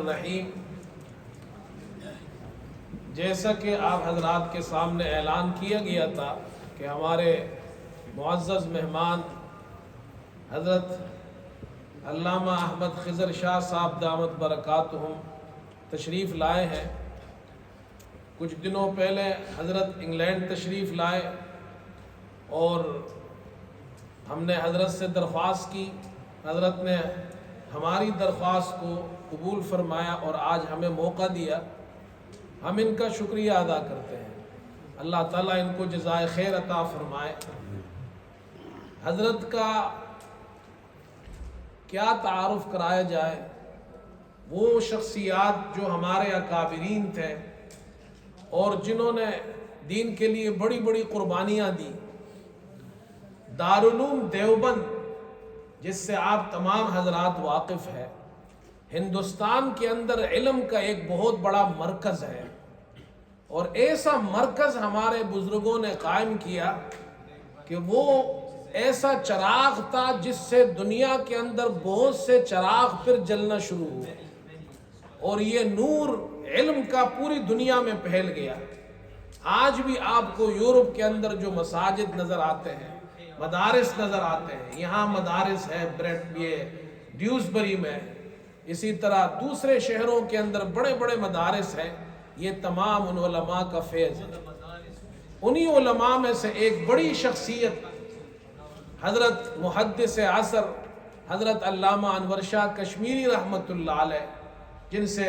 الرحیم۔ جیسا کہ آپ حضرات کے سامنے اعلان کیا گیا تھا کہ ہمارے معزز مہمان حضرت علامہ احمد خضر شاہ صاحب دامت برکاتہم تشریف لائے ہیں۔ کچھ دنوں پہلے حضرت انگلینڈ تشریف لائے اور ہم نے حضرت سے درخواست کی، حضرت نے ہماری درخواست کو قبول فرمایا اور آج ہمیں موقع دیا۔ ہم ان کا شکریہ ادا کرتے ہیں، اللہ تعالیٰ ان کو جزائے خیر عطا فرمائے۔ حضرت کا کیا تعارف کرایا جائے؟ وہ شخصیات جو ہمارے اکابرین تھے اور جنہوں نے دین کے لیے بڑی بڑی قربانیاں دی۔ دارالعلوم دیوبند، جس سے آپ تمام حضرات واقف ہیں، ہندوستان کے اندر علم کا ایک بہت بڑا مرکز ہے، اور ایسا مرکز ہمارے بزرگوں نے قائم کیا کہ وہ ایسا چراغ تھا جس سے دنیا کے اندر بہت سے چراغ پھر جلنا شروع ہوئے، اور یہ نور علم کا پوری دنیا میں پھیل گیا۔ آج بھی آپ کو یورپ کے اندر جو مساجد نظر آتے ہیں، مدارس نظر آتے ہیں، یہاں مدارس ہے ڈیوزبری میں، اسی طرح دوسرے شہروں کے اندر بڑے بڑے مدارس ہیں، یہ تمام ان علماء کا فیض ہے۔ انہی علماء میں سے ایک بڑی شخصیت حضرت محدث عصر حضرت علامہ انور شاہ کشمیری رحمۃ اللہ علیہ، جن سے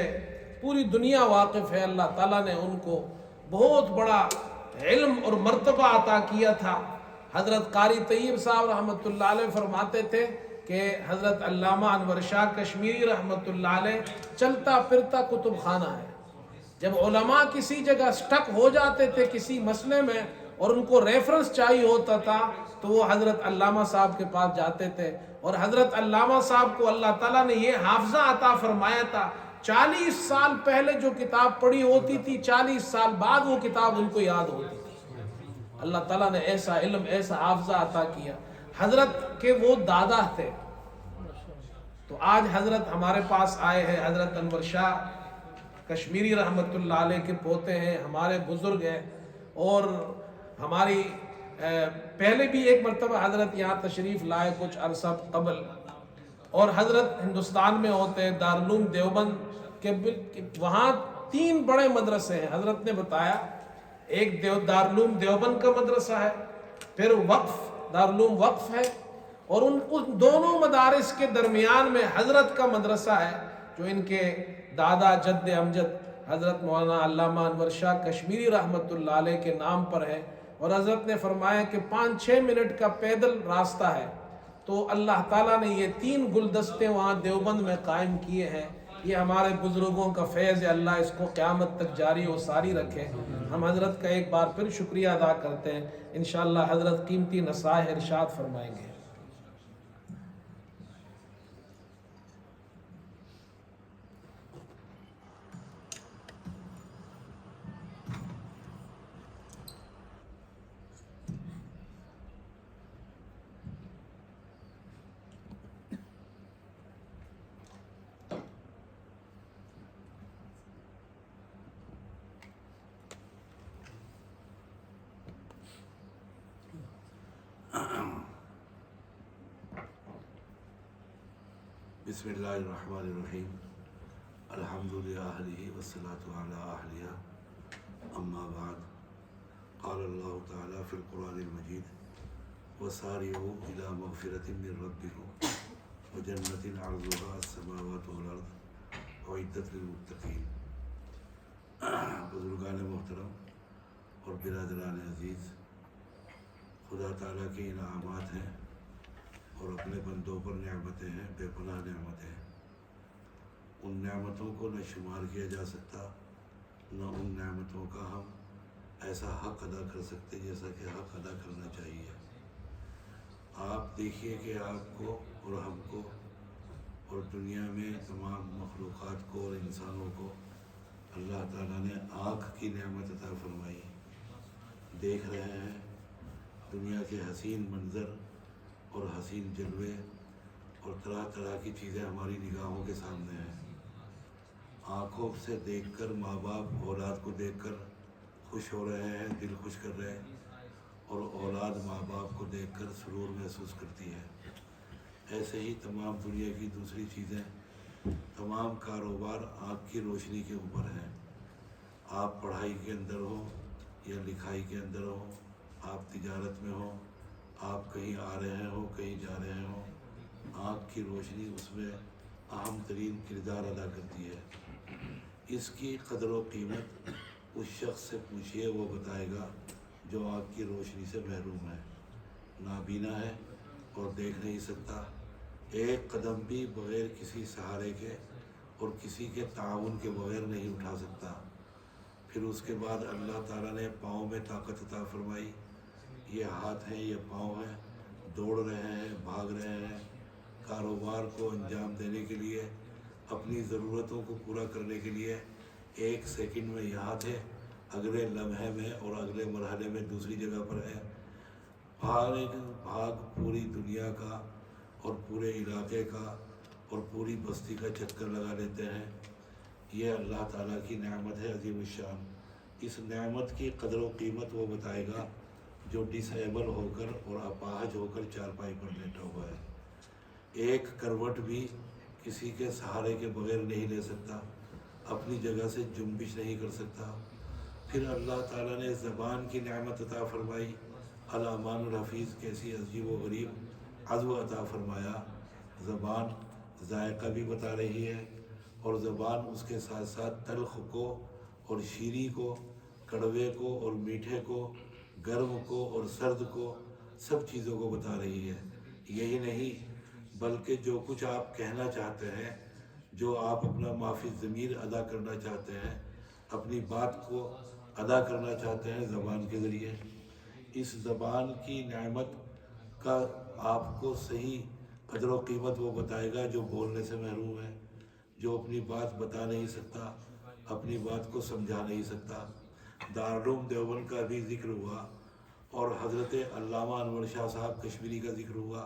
پوری دنیا واقف ہے۔ اللہ تعالیٰ نے ان کو بہت بڑا علم اور مرتبہ عطا کیا تھا۔ حضرت قاری طیب صاحب رحمۃ اللہ علیہ فرماتے تھے کہ حضرت علامہ انور شاہ کشمیری رحمۃ اللہ علیہ چلتا پھرتا کتب خانہ ہے۔ جب علماء کسی جگہ سٹک ہو جاتے تھے کسی مسئلے میں اور ان کو ریفرنس چاہیے ہوتا تھا تو وہ حضرت علامہ صاحب کے پاس جاتے تھے، اور حضرت علامہ صاحب کو اللہ تعالیٰ نے یہ حافظہ عطا فرمایا تھا، 40 سال پہلے جو کتاب پڑھی ہوتی تھی 40 سال بعد وہ کتاب ان کو یاد ہوتی تھی۔ اللہ تعالیٰ نے ایسا علم، ایسا حافظہ عطا کیا۔ حضرت کے وہ دادا تھے، تو آج حضرت ہمارے پاس آئے ہیں۔ حضرت انور شاہ کشمیری رحمۃ اللہ علیہ کے پوتے ہیں، ہمارے بزرگ ہیں، اور ہماری پہلے بھی ایک مرتبہ حضرت یہاں تشریف لائے کچھ عرصہ قبل، اور حضرت ہندوستان میں ہوتے ہیں دارالعلوم دیوبند کے وہاں 3 بڑے مدرسے ہیں۔ حضرت نے بتایا ایک دارالعلوم دیوبند کا مدرسہ ہے، پھر دارالعلوم وقف ہے، اور ان دونوں مدارس کے درمیان میں حضرت کا مدرسہ ہے جو ان کے دادا جد امجد حضرت مولانا علامہ انور شاہ کشمیری رحمۃ اللہ علیہ کے نام پر ہے۔ اور حضرت نے فرمایا کہ 5-6 منٹ کا پیدل راستہ ہے، تو اللہ تعالیٰ نے یہ 3 گلدستے وہاں دیوبند میں قائم کیے ہیں۔ یہ ہمارے بزرگوں کا فیض ہے، اللہ اس کو قیامت تک جاری و ساری رکھے۔ ہم حضرت کا ایک بار پھر شکریہ ادا کرتے ہیں۔ انشاءاللہ حضرت قیمتی نصائح ارشاد فرمائیں گے۔ بسم اللہ الرحمن الرحیم، الحمدللہ اہلہ والصلاة علی اہلہ، اما بعد، قال اللہ تعالی فی القرآن المجید وسارعوا الی مغفرۃ من ربکم وجنۃ عرضها السماوات والارض اعدت للمتقین۔ بزرگان محترم اور برادران عزیز، خدا تعالیٰ کے انعامات ہیں اور اپنے بندوں پر نعمتیں ہیں، بے پناہ نعمتیں ہیں۔ ان نعمتوں کو نہ شمار کیا جا سکتا، نہ ان نعمتوں کا ہم ایسا حق ادا کر سکتے جیسا کہ حق ادا کرنا چاہیے۔ آپ دیکھیے کہ آپ کو اور ہم کو اور دنیا میں تمام مخلوقات کو اور انسانوں کو اللہ تعالیٰ نے آنکھ کی نعمت عطا فرمائی۔ دیکھ رہے ہیں دنیا کے حسین منظر اور حسین جلوے اور طرح طرح کی چیزیں ہماری نگاہوں کے سامنے ہیں۔ آنکھوں سے دیکھ کر ماں باپ اولاد کو دیکھ کر خوش ہو رہے ہیں، دل خوش کر رہے ہیں، اور اولاد ماں باپ کو دیکھ کر سرور محسوس کرتی ہے۔ ایسے ہی تمام دنیا کی دوسری چیزیں، تمام کاروبار آنکھ کی روشنی کے اوپر ہیں۔ آپ پڑھائی کے اندر ہو یا لکھائی کے اندر ہو، آپ تجارت میں ہو، آپ کہیں آ رہے ہو کہیں جا رہے ہو، آنکھ کی روشنی اس میں اہم ترین کردار ادا کرتی ہے۔ اس کی قدر و قیمت اس شخص سے پوچھئے، وہ بتائے گا جو آنکھ کی روشنی سے محروم ہے، نابینا ہے اور دیکھ نہیں سکتا، ایک قدم بھی بغیر کسی سہارے کے اور کسی کے تعاون کے بغیر نہیں اٹھا سکتا۔ پھر اس کے بعد اللہ تعالیٰ نے پاؤں میں طاقت عطا فرمائی، یہ ہاتھ ہیں، یہ پاؤں ہیں، دوڑ رہے ہیں، بھاگ رہے ہیں، کاروبار کو انجام دینے کے لیے، اپنی ضرورتوں کو پورا کرنے کے لیے۔ ایک سیکنڈ میں یہاں تھے، اگلے لمحے میں اور اگلے مرحلے میں دوسری جگہ پر ہے۔ بھاگ پوری دنیا کا اور پورے علاقے کا اور پوری بستی کا چکر لگا لیتے ہیں۔ یہ اللہ تعالیٰ کی نعمت ہے عظیم الشان۔ اس نعمت کی قدر و قیمت وہ بتائے گا جو ڈس ایبل ہو کر اور اپاہج ہو کر چارپائی پر لیٹا ہوا ہے، ایک کروٹ بھی کسی کے سہارے کے بغیر نہیں لے سکتا، اپنی جگہ سے جنبش نہیں کر سکتا۔ پھر اللہ تعالیٰ نے زبان کی نعمت عطا فرمائی، الامان الحفیظ، کیسی عجیب و غریب عزو عطا فرمایا۔ زبان ذائقہ بھی بتا رہی ہے، اور زبان اس کے ساتھ ساتھ تلخ کو اور شیریں کو، کڑوے کو اور میٹھے کو، گرم کو اور سرد کو، سب چیزوں کو بتا رہی ہے۔ یہی نہیں بلکہ جو کچھ آپ کہنا چاہتے ہیں، جو آپ اپنا معافی ضمیر ادا کرنا چاہتے ہیں، اپنی بات کو ادا کرنا چاہتے ہیں زبان کے ذریعے، اس زبان کی نعمت کا آپ کو صحیح قدر و قیمت وہ بتائے گا جو بولنے سے محروم ہے، جو اپنی بات بتا نہیں سکتا، اپنی بات کو سمجھا نہیں سکتا۔ دارالعلوم دیوبند کا بھی ذکر ہوا، اور حضرت علامہ انور شاہ صاحب کشمیری کا ذکر ہوا۔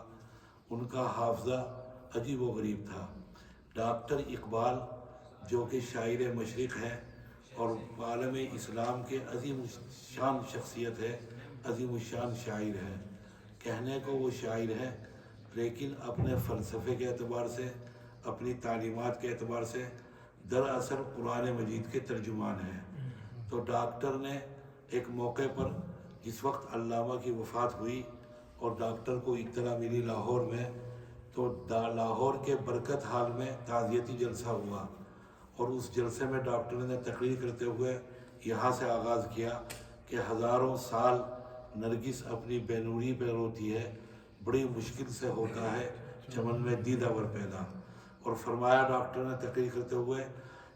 ان کا حافظہ عجیب و غریب تھا۔ ڈاکٹر اقبال جو کہ شاعر مشرق ہیں اور عالم اسلام کے عظیم الشان شخصیت ہے، عظیم الشان شاعر ہیں، کہنے کو وہ شاعر ہیں، لیکن اپنے فلسفے کے اعتبار سے، اپنی تعلیمات کے اعتبار سے دراصل قرآن مجید کے ترجمان ہیں۔ تو ڈاکٹر نے ایک موقع پر، جس وقت علامہ کی وفات ہوئی اور ڈاکٹر کو اطلاع ملی لاہور میں، تو لاہور کے برکت ہال میں تعزیتی جلسہ ہوا، اور اس جلسے میں ڈاکٹر نے تقریر کرتے ہوئے یہاں سے آغاز کیا کہ ہزاروں سال نرگس اپنی بے نوری پہ روتی ہے، بڑی مشکل سے ہوتا ہے چمن میں دیدہ ور پیدا۔ اور فرمایا ڈاکٹر نے تقریر کرتے ہوئے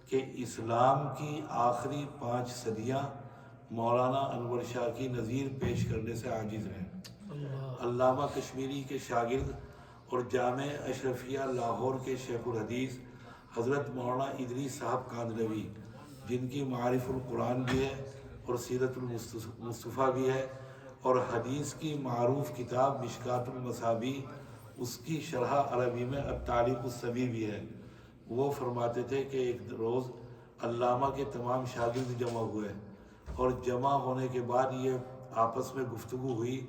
کہ اسلام کی آخری 5 صدیاں مولانا انور شاہ کی نظیر پیش کرنے سے عاجز ہیں۔ علامہ کشمیری کے شاگرد اور جامع اشرفیہ لاہور کے شیخ الحدیث حضرت مولانا ادریس صاحب کاندھلوی، جن کی معارف القرآن بھی ہے اور سیرت المصطفیٰ بھی ہے، اور حدیث کی معروف کتاب مشکات المصابیح، اس کی شرح عربی میں التعلیق الصبیح بھی ہے۔ وہ فرماتے تھے کہ ایک روز علامہ کے تمام شاگرد جمع ہوئے، اور جمع ہونے کے بعد یہ آپس میں گفتگو ہوئی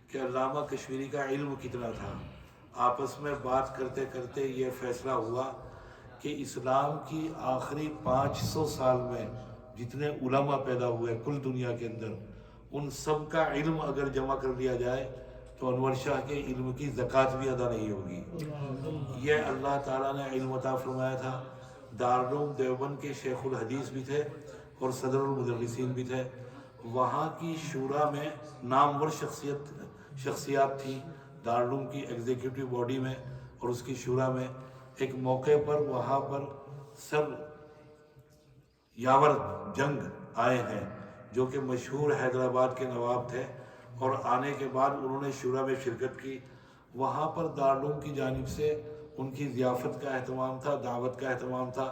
کہ علامہ کشمیری کا علم کتنا تھا۔ آپس میں بات کرتے کرتے یہ فیصلہ ہوا کہ اسلام کی آخری 500 سال میں جتنے علماء پیدا ہوئے کل دنیا کے اندر، ان سب کا علم اگر جمع کر لیا جائے تو انور شاہ کے علم کی زکوٰۃ بھی ادا نہیں ہوگی۔ یہ اللہ تعالیٰ نے علم عطا فرمایا تھا۔ دارالعلوم دیوبند کے شیخ الحدیث بھی تھے اور صدر المدرسین بھی تھے۔ وہاں کی شورا میں نامور شخصیات تھیں، دارالعلوم کی ایگزیکٹو باڈی میں اور اس کی شورا میں۔ ایک موقع پر وہاں پر سر یاور جنگ آئے ہیں، جو کہ مشہور حیدرآباد کے نواب تھے، اور آنے کے بعد انہوں نے شورا میں شرکت کی۔ وہاں پر دارالعلوم کی جانب سے ان کی ضیافت کا اہتمام تھا، دعوت کا اہتمام تھا۔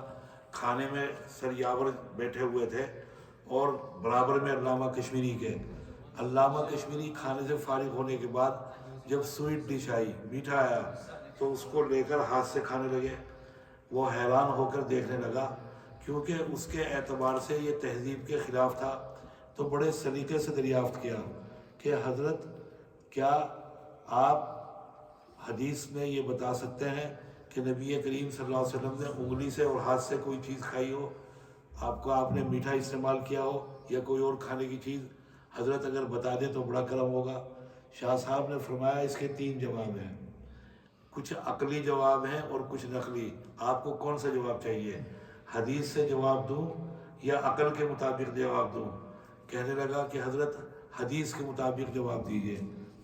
کھانے میں سر یاور بیٹھے ہوئے تھے اور برابر میں علامہ کشمیری کے۔ علامہ کشمیری کھانے سے فارغ ہونے کے بعد جب سویٹ ڈش آئی، میٹھا آیا، تو اس کو لے کر ہاتھ سے کھانے لگے۔ وہ حیران ہو کر دیکھنے لگا کیونکہ اس کے اعتبار سے یہ تہذیب کے خلاف تھا، تو بڑے سلیقے سے دریافت کیا کہ حضرت کیا آپ حدیث میں یہ بتا سکتے ہیں کہ نبی کریم صلی اللہ علیہ وسلم نے انگلی سے اور ہاتھ سے کوئی چیز کھائی ہو، آپ نے میٹھا استعمال کیا ہو یا کوئی اور کھانے کی چیز؟ حضرت اگر بتا دیں تو بڑا کرم ہوگا۔ شاہ صاحب نے فرمایا اس کے 3 جواب ہیں، کچھ عقلی جواب ہیں اور کچھ نقلی، آپ کو کون سا جواب چاہیے؟ حدیث سے جواب دوں یا عقل کے مطابق جواب دوں؟ کہنے لگا کہ حضرت حدیث کے مطابق جواب دیجئے،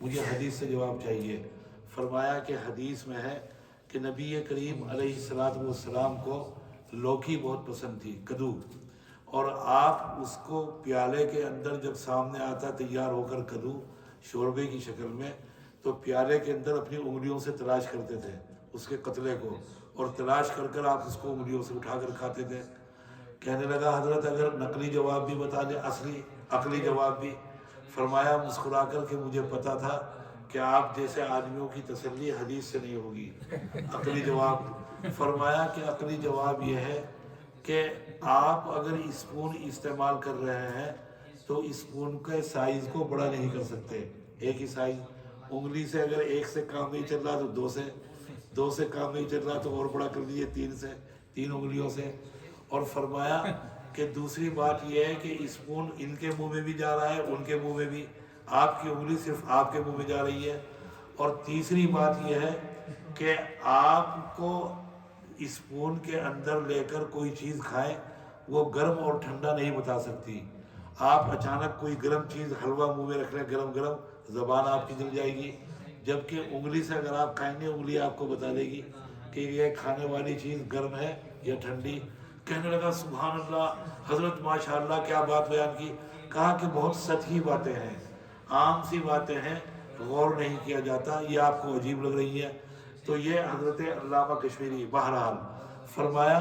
مجھے حدیث سے جواب چاہیے۔ فرمایا کہ حدیث میں ہے کہ نبی کریم علیہ السلام کو لوکی بہت پسند تھی، کدو، اور آپ اس کو پیالے کے اندر جب سامنے آتا تیار ہو کر کدو شوربے کی شکل میں، تو پیالے کے اندر اپنی انگلیوں سے تلاش کرتے تھے اس کے قطرے کو، اور تلاش کر کر آپ اس کو انگلیوں سے اٹھا کر کھاتے تھے۔ کہنے لگا حضرت اگر نقلی جواب بھی بتا دیں، اصلی عقلی جواب بھی؟ فرمایا مسکرا کر کہ مجھے پتا تھا کہ آپ جیسے آدمیوں کی تسلی حدیث سے نہیں ہوگی، عقلی جواب۔ فرمایا کہ عقلی جواب یہ ہے کہ آپ اگر اسپون استعمال کر رہے ہیں تو اسپون کے سائز کو بڑا نہیں کر سکتے، ایک ہی سائز۔ انگلی سے اگر 1 سے کام نہیں چل رہا تو 2 سے کام نہیں چل رہا تو اور بڑا کر دیجیے 3 انگلیوں سے۔ اور فرمایا کہ دوسری بات یہ ہے کہ اسپون ان کے منہ میں بھی جا رہا ہے، ان کے منہ میں بھی، آپ کی انگلی صرف آپ کے منہ میں جا رہی ہے۔ اور تیسری بات یہ ہے کہ آپ کو اسپون کے اندر لے کر کوئی چیز کھائیں، وہ گرم اور ٹھنڈا نہیں بتا سکتی۔ آپ اچانک کوئی گرم چیز حلوہ منہ میں رکھ لیں گرم، زبان آپ کی جل جائے گی، جبکہ انگلی سے اگر آپ کھائیں گے انگلی آپ کو بتا دے گی کہ یہ کھانے والی چیز گرم ہے یا ٹھنڈی۔ کہنے لگا سبحان اللہ حضرت ماشاءاللہ کیا بات بیان کی۔ کہا کہ بہت سطحی باتیں ہیں، عام سی باتیں ہیں، غور نہیں کیا جاتا، یہ آپ کو عجیب لگ رہی ہے۔ تو یہ حضرت علامہ کشمیری بہرحال فرمایا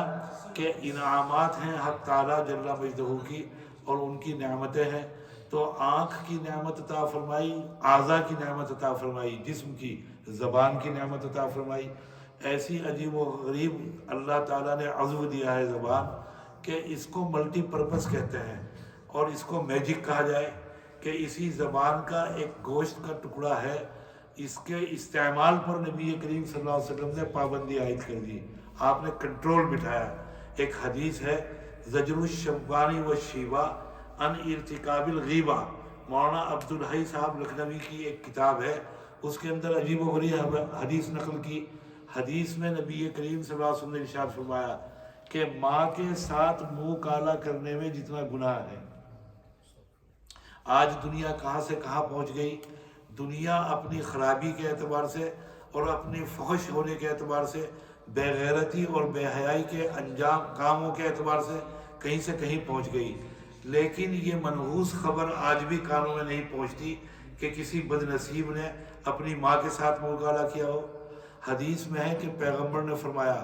کہ انعامات ہیں حق تعالیٰ جل مجدہ کی اور ان کی نعمتیں ہیں۔ تو آنکھ کی نعمت عطا فرمائی، اعضاء کی نعمت عطا فرمائی، جسم کی، زبان کی نعمت عطا فرمائی۔ ایسی عجیب و غریب اللہ تعالیٰ نے عضو دیا ہے زبان کہ اس کو ملٹی پرپس کہتے ہیں، اور اس کو میجک کہا جائے کہ اسی زبان کا ایک گوشت کا ٹکڑا ہے، اس کے استعمال پر نبی کریم صلی اللہ علیہ وسلم نے پابندی عائد کر دی، آپ نے کنٹرول بٹھایا۔ ایک حدیث ہے زجر الشبانی والشیبہ عن ارتکاب الغیبہ، مولانا عبدالحی صاحب لکھنوی کی ایک کتاب ہے، اس کے اندر عجیب و غریب حدیث نقل کی۔ حدیث میں نبی کریم صلی اللہ علیہ وسلم نے ارشاد فرمایا کہ ماں کے ساتھ منہ کالا کرنے میں جتنا گناہ ہے۔ آج دنیا کہاں سے کہاں پہنچ گئی، دنیا اپنی خرابی کے اعتبار سے اور اپنی فحش ہونے کے اعتبار سے، بے غیرتی اور بے حیائی کے انجام کاموں کے اعتبار سے کہیں سے کہیں پہنچ گئی، لیکن یہ منحوس خبر آج بھی کانوں میں نہیں پہنچتی کہ کسی بد نصیب نے اپنی ماں کے ساتھ منہ کالا کیا ہو۔ حدیث میں ہے کہ پیغمبر نے فرمایا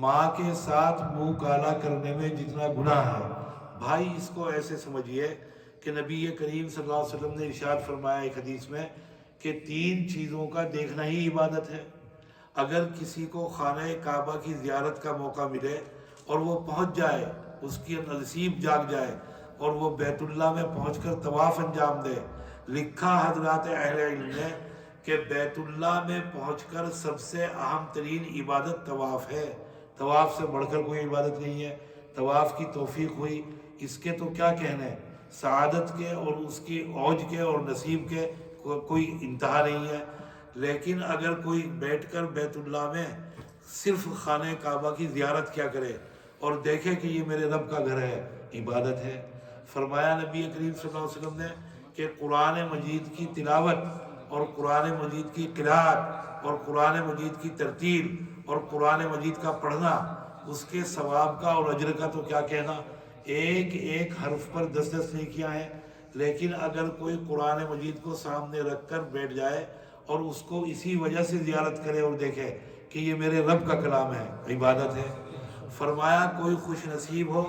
ماں کے ساتھ منہ کالا کرنے میں جتنا گناہ ہے، بھائی اس کو ایسے سمجھیے کہ نبی کریم صلی اللہ علیہ وسلم نے ارشاد فرمایا ایک حدیث میں کہ 3 چیزوں کا دیکھنا ہی عبادت ہے۔ اگر کسی کو خانہ کعبہ کی زیارت کا موقع ملے اور وہ پہنچ جائے، اس کی نصیب جاگ جائے اور وہ بیت اللہ میں پہنچ کر طواف انجام دے، لکھا حضرات اہل علم نے کہ بیت اللہ میں پہنچ کر سب سے اہم ترین عبادت طواف ہے، طواف سے بڑھ کر کوئی عبادت نہیں ہے۔ طواف کی توفیق ہوئی، اس کے تو کیا کہنے، سعادت کے اور اس کی اوج کے اور نصیب کے کوئی انتہا نہیں ہے۔ لیکن اگر کوئی بیٹھ کر بیت اللہ میں صرف خانہ کعبہ کی زیارت کیا کرے اور دیکھے کہ یہ میرے رب کا گھر ہے، عبادت ہے۔ فرمایا نبی کریم صلی اللہ علیہ وسلم نے کہ قرآن مجید کی تلاوت اور قرآن مجید کی قرأت اور قرآن مجید کی ترتیل اور قرآن مجید کا پڑھنا، اس کے ثواب کا اور اجر کا تو کیا کہنا، ایک ایک حرف پر 10 نیکیاں ہیں۔ لیکن اگر کوئی قرآن مجید کو سامنے رکھ کر بیٹھ جائے اور اس کو اسی وجہ سے زیارت کرے اور دیکھے کہ یہ میرے رب کا کلام ہے، عبادت ہے۔ فرمایا کوئی خوش نصیب ہو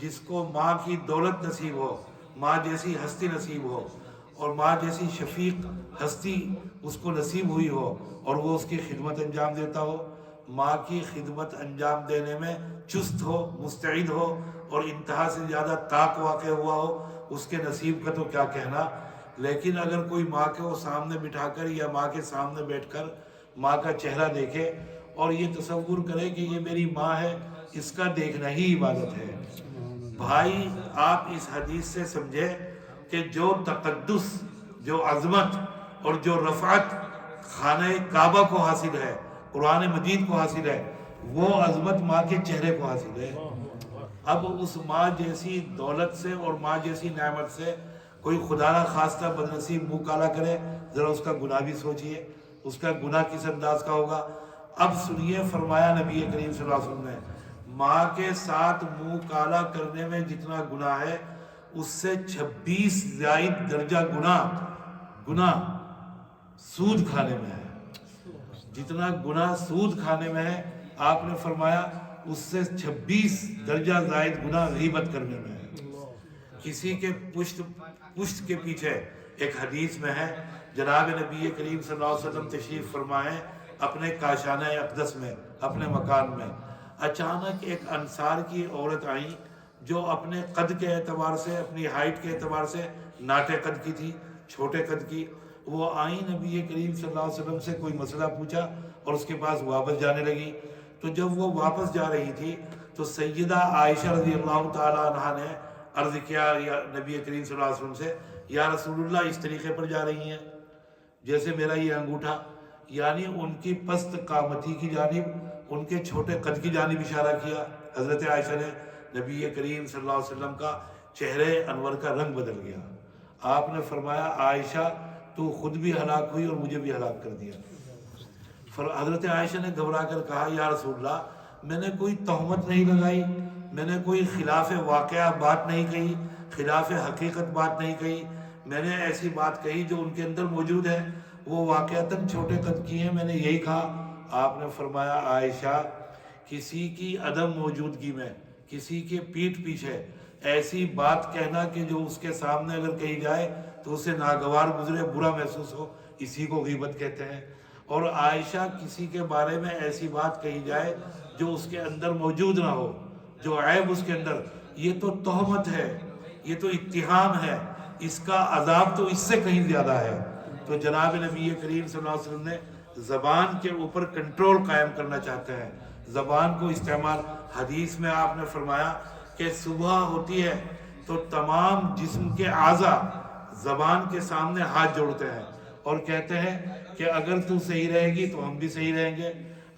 جس کو ماں کی دولت نصیب ہو، ماں جیسی ہستی نصیب ہو اور ماں جیسی شفیق ہستی اس کو نصیب ہوئی ہو اور وہ اس کی خدمت انجام دیتا ہو۔ ماں کی خدمت انجام دینے میں چست ہو، مستعد ہو اور انتہا سے زیادہ طاق واقع ہوا ہو، اس کے نصیب کا تو کیا کہنا۔ لیکن اگر کوئی ماں کو سامنے بٹھا کر یا ماں کے سامنے بیٹھ کر ماں کا چہرہ دیکھے اور یہ تصور کرے کہ یہ میری ماں ہے، اس کا دیکھنا ہی عبادت ہے۔ بھائی آپ اس حدیث سے سمجھے کہ جو تقدس، جو عظمت اور جو رفعت خانہ کعبہ کو حاصل ہے، قرآن مجید کو حاصل ہے، وہ عظمت ماں کے چہرے کو حاصل ہے۔ اب اس ماں جیسی دولت سے اور ماں جیسی نعمت سے کوئی خدا نہ خواستہ بدنصیب منہ کالا کرے، ذرا اس کا گناہ بھی سوچئے، اس کا گناہ کس انداز کا ہوگا۔ اب سنیے، فرمایا نبی کریم صلی اللہ علیہ وسلم نے، ماں کے ساتھ منہ کالا کرنے میں جتنا گناہ ہے، اس سے 26 زائد درجہ گناہ سود کھانے میں ہے۔ جتنا گناہ سود کھانے میں ہے، آپ نے فرمایا اس سے 26 درجہ زائد گناہ غیبت کرنے میں ہے۔ کسی کے پشت کے پیچھے، ایک حدیث میں ہے، جناب نبی کریم صلی اللہ علیہ وسلم تشریف فرمائے اپنے کاشانہ اقدس میں، اپنے مکان میں، اچانک ایک انصار کی عورت آئیں جو اپنے قد کے اعتبار سے، اپنی ہائٹ کے اعتبار سے ناٹے قد کی تھی، چھوٹے قد کی۔ وہ آئیں، نبی کریم صلی اللہ علیہ وسلم سے کوئی مسئلہ پوچھا اور اس کے پاس واپس جانے لگی۔ تو جب وہ واپس جا رہی تھی تو سیدہ عائشہ رضی اللہ تعالیٰ عنہ نے عرض کیا یا نبی کریم صلی اللہ علیہ وسلم سے، یا رسول اللہ اس طریقے پر جا رہی ہیں جیسے میرا یہ انگوٹھا، یعنی ان کی پست قامتی کی جانب، ان کے چھوٹے قد کی جانب اشارہ کیا۔ حضرت عائشہ نے، نبی کریم صلی اللہ علیہ وسلم کا چہرے انور کا رنگ بدل گیا۔ آپ نے فرمایا، عائشہ تو خود بھی ہلاک ہوئی اور مجھے بھی ہلاک کر دیا۔ حضرت عائشہ نے گھبرا کر کہا، یا رسول اللہ، میں نے کوئی تہمت نہیں لگائی، میں نے کوئی خلاف واقعہ بات نہیں کہی، خلاف حقیقت بات نہیں کہی، میں نے ایسی بات کہی جو ان کے اندر موجود ہے، وہ واقعتاً چھوٹے قد کی ہیں، میں نے یہی کہا۔ آپ نے فرمایا، عائشہ، کسی کی عدم موجودگی میں، کسی کے پیٹھ پیچھے ایسی بات کہنا کہ جو اس کے سامنے اگر کہی جائے تو اسے ناگوار گزرے، برا محسوس ہو، اسی کو غیبت کہتے ہیں۔ اور عائشہ، کسی کے بارے میں ایسی بات کہی جائے جو اس کے اندر موجود نہ ہو، جو عیب اس کے اندر، یہ تو تہمت ہے، یہ تو اتہام ہے، اس کا عذاب تو اس سے کہیں زیادہ ہے۔ تو جناب نبی کریم صلی اللہ علیہ وسلم نے زبان کے اوپر کنٹرول قائم کرنا چاہتے ہیں، زبان کو استعمال۔ حدیث میں آپ نے فرمایا کہ صبح ہوتی ہے تو تمام جسم کے اعضاء زبان کے سامنے ہاتھ جوڑتے ہیں اور کہتے ہیں کہ اگر تو صحیح رہے گی تو ہم بھی صحیح رہیں گے،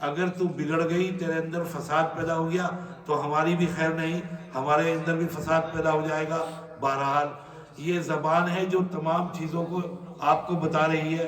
اگر تو بگڑ گئی، تیرے اندر فساد پیدا ہو گیا تو ہماری بھی خیر نہیں، ہمارے اندر بھی فساد پیدا ہو جائے گا۔ بہرحال یہ زبان ہے جو تمام چیزوں کو آپ کو بتا رہی ہے،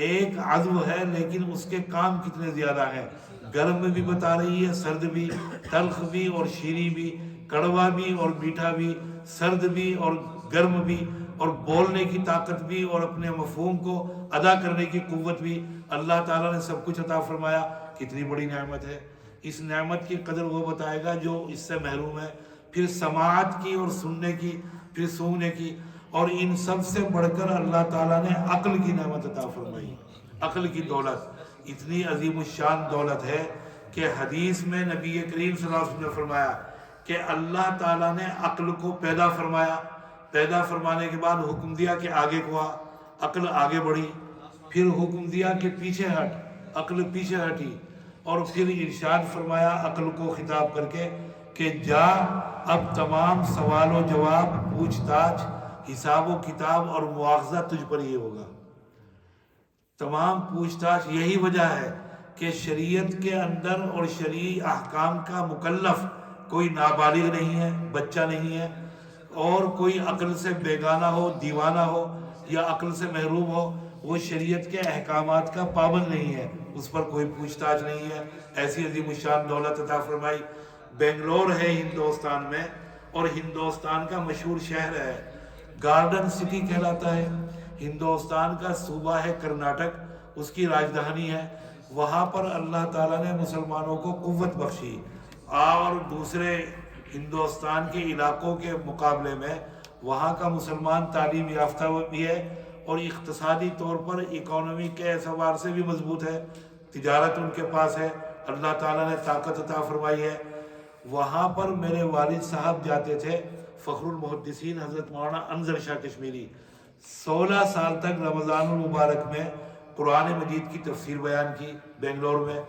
ایک عضو ہے لیکن اس کے کام کتنے زیادہ ہیں، گرم میں بھی بتا رہی ہے، سرد بھی، تلخ بھی اور شیریں بھی، کڑوا بھی اور میٹھا بھی، سرد بھی اور گرم بھی، اور بولنے کی طاقت بھی اور اپنے مفہوم کو ادا کرنے کی قوت بھی۔ اللہ تعالیٰ نے سب کچھ عطا فرمایا، کتنی بڑی نعمت ہے۔ اس نعمت کی قدر وہ بتائے گا جو اس سے محروم ہے۔ پھر سماعت کی اور سننے کی، پھر سونگنے کی، اور ان سب سے بڑھ کر اللہ تعالیٰ نے عقل کی نعمت عطا فرمائی۔ عقل کی دولت اتنی عظیم الشان دولت ہے کہ حدیث میں نبی کریم صلی اللہ علیہ وسلم نے فرمایا کہ اللہ تعالیٰ نے عقل کو پیدا فرمایا، پیدا فرمانے کے بعد حکم دیا کہ آگے کو آ، عقل آگے بڑھی، پھر حکم دیا کہ پیچھے ہٹ، عقل پیچھے ہٹی، اور پھر ارشاد فرمایا عقل کو خطاب کر کے کہ جا، اب تمام سوال و جواب، پوچھ تاچھ، حساب و کتاب اور مواخذہ تجھ پر ہی ہوگا۔ تمام پوچھ تاچھ، یہی وجہ ہے کہ شریعت کے اندر اور شرعی احکام کا مکلف کوئی نابالغ نہیں ہے، بچہ نہیں ہے، اور کوئی عقل سے بیگانہ ہو، دیوانہ ہو یا عقل سے محروم ہو، وہ شریعت کے احکامات کا پابند نہیں ہے، اس پر کوئی پوچھ تاچھ نہیں ہے۔ ایسی عظیم الشان دولت عطا فرمائی۔ بنگلور ہے ہندوستان میں، اور ہندوستان کا مشہور شہر ہے، گارڈن سٹی کہلاتا ہے۔ ہندوستان کا صوبہ ہے کرناٹک، اس کی راجدھانی ہے۔ وہاں پر اللہ تعالیٰ نے مسلمانوں کو قوت بخشی، اور دوسرے ہندوستان کے علاقوں کے مقابلے میں وہاں کا مسلمان تعلیم یافتہ بھی ہے، اور اقتصادی طور پر اکانومی کے اعتبار سے بھی مضبوط ہے، تجارت ان کے پاس ہے، اللہ تعالیٰ نے طاقت عطا فرمائی ہے. وہاں پر میرے والد صاحب جاتے تھے، فخر المحدثین حضرت مولانا انظر شاہ کشمیری، 16 سال تک رمضان المبارک میں قرآن مجید کی تفسیر بیان کی بنگلور میں.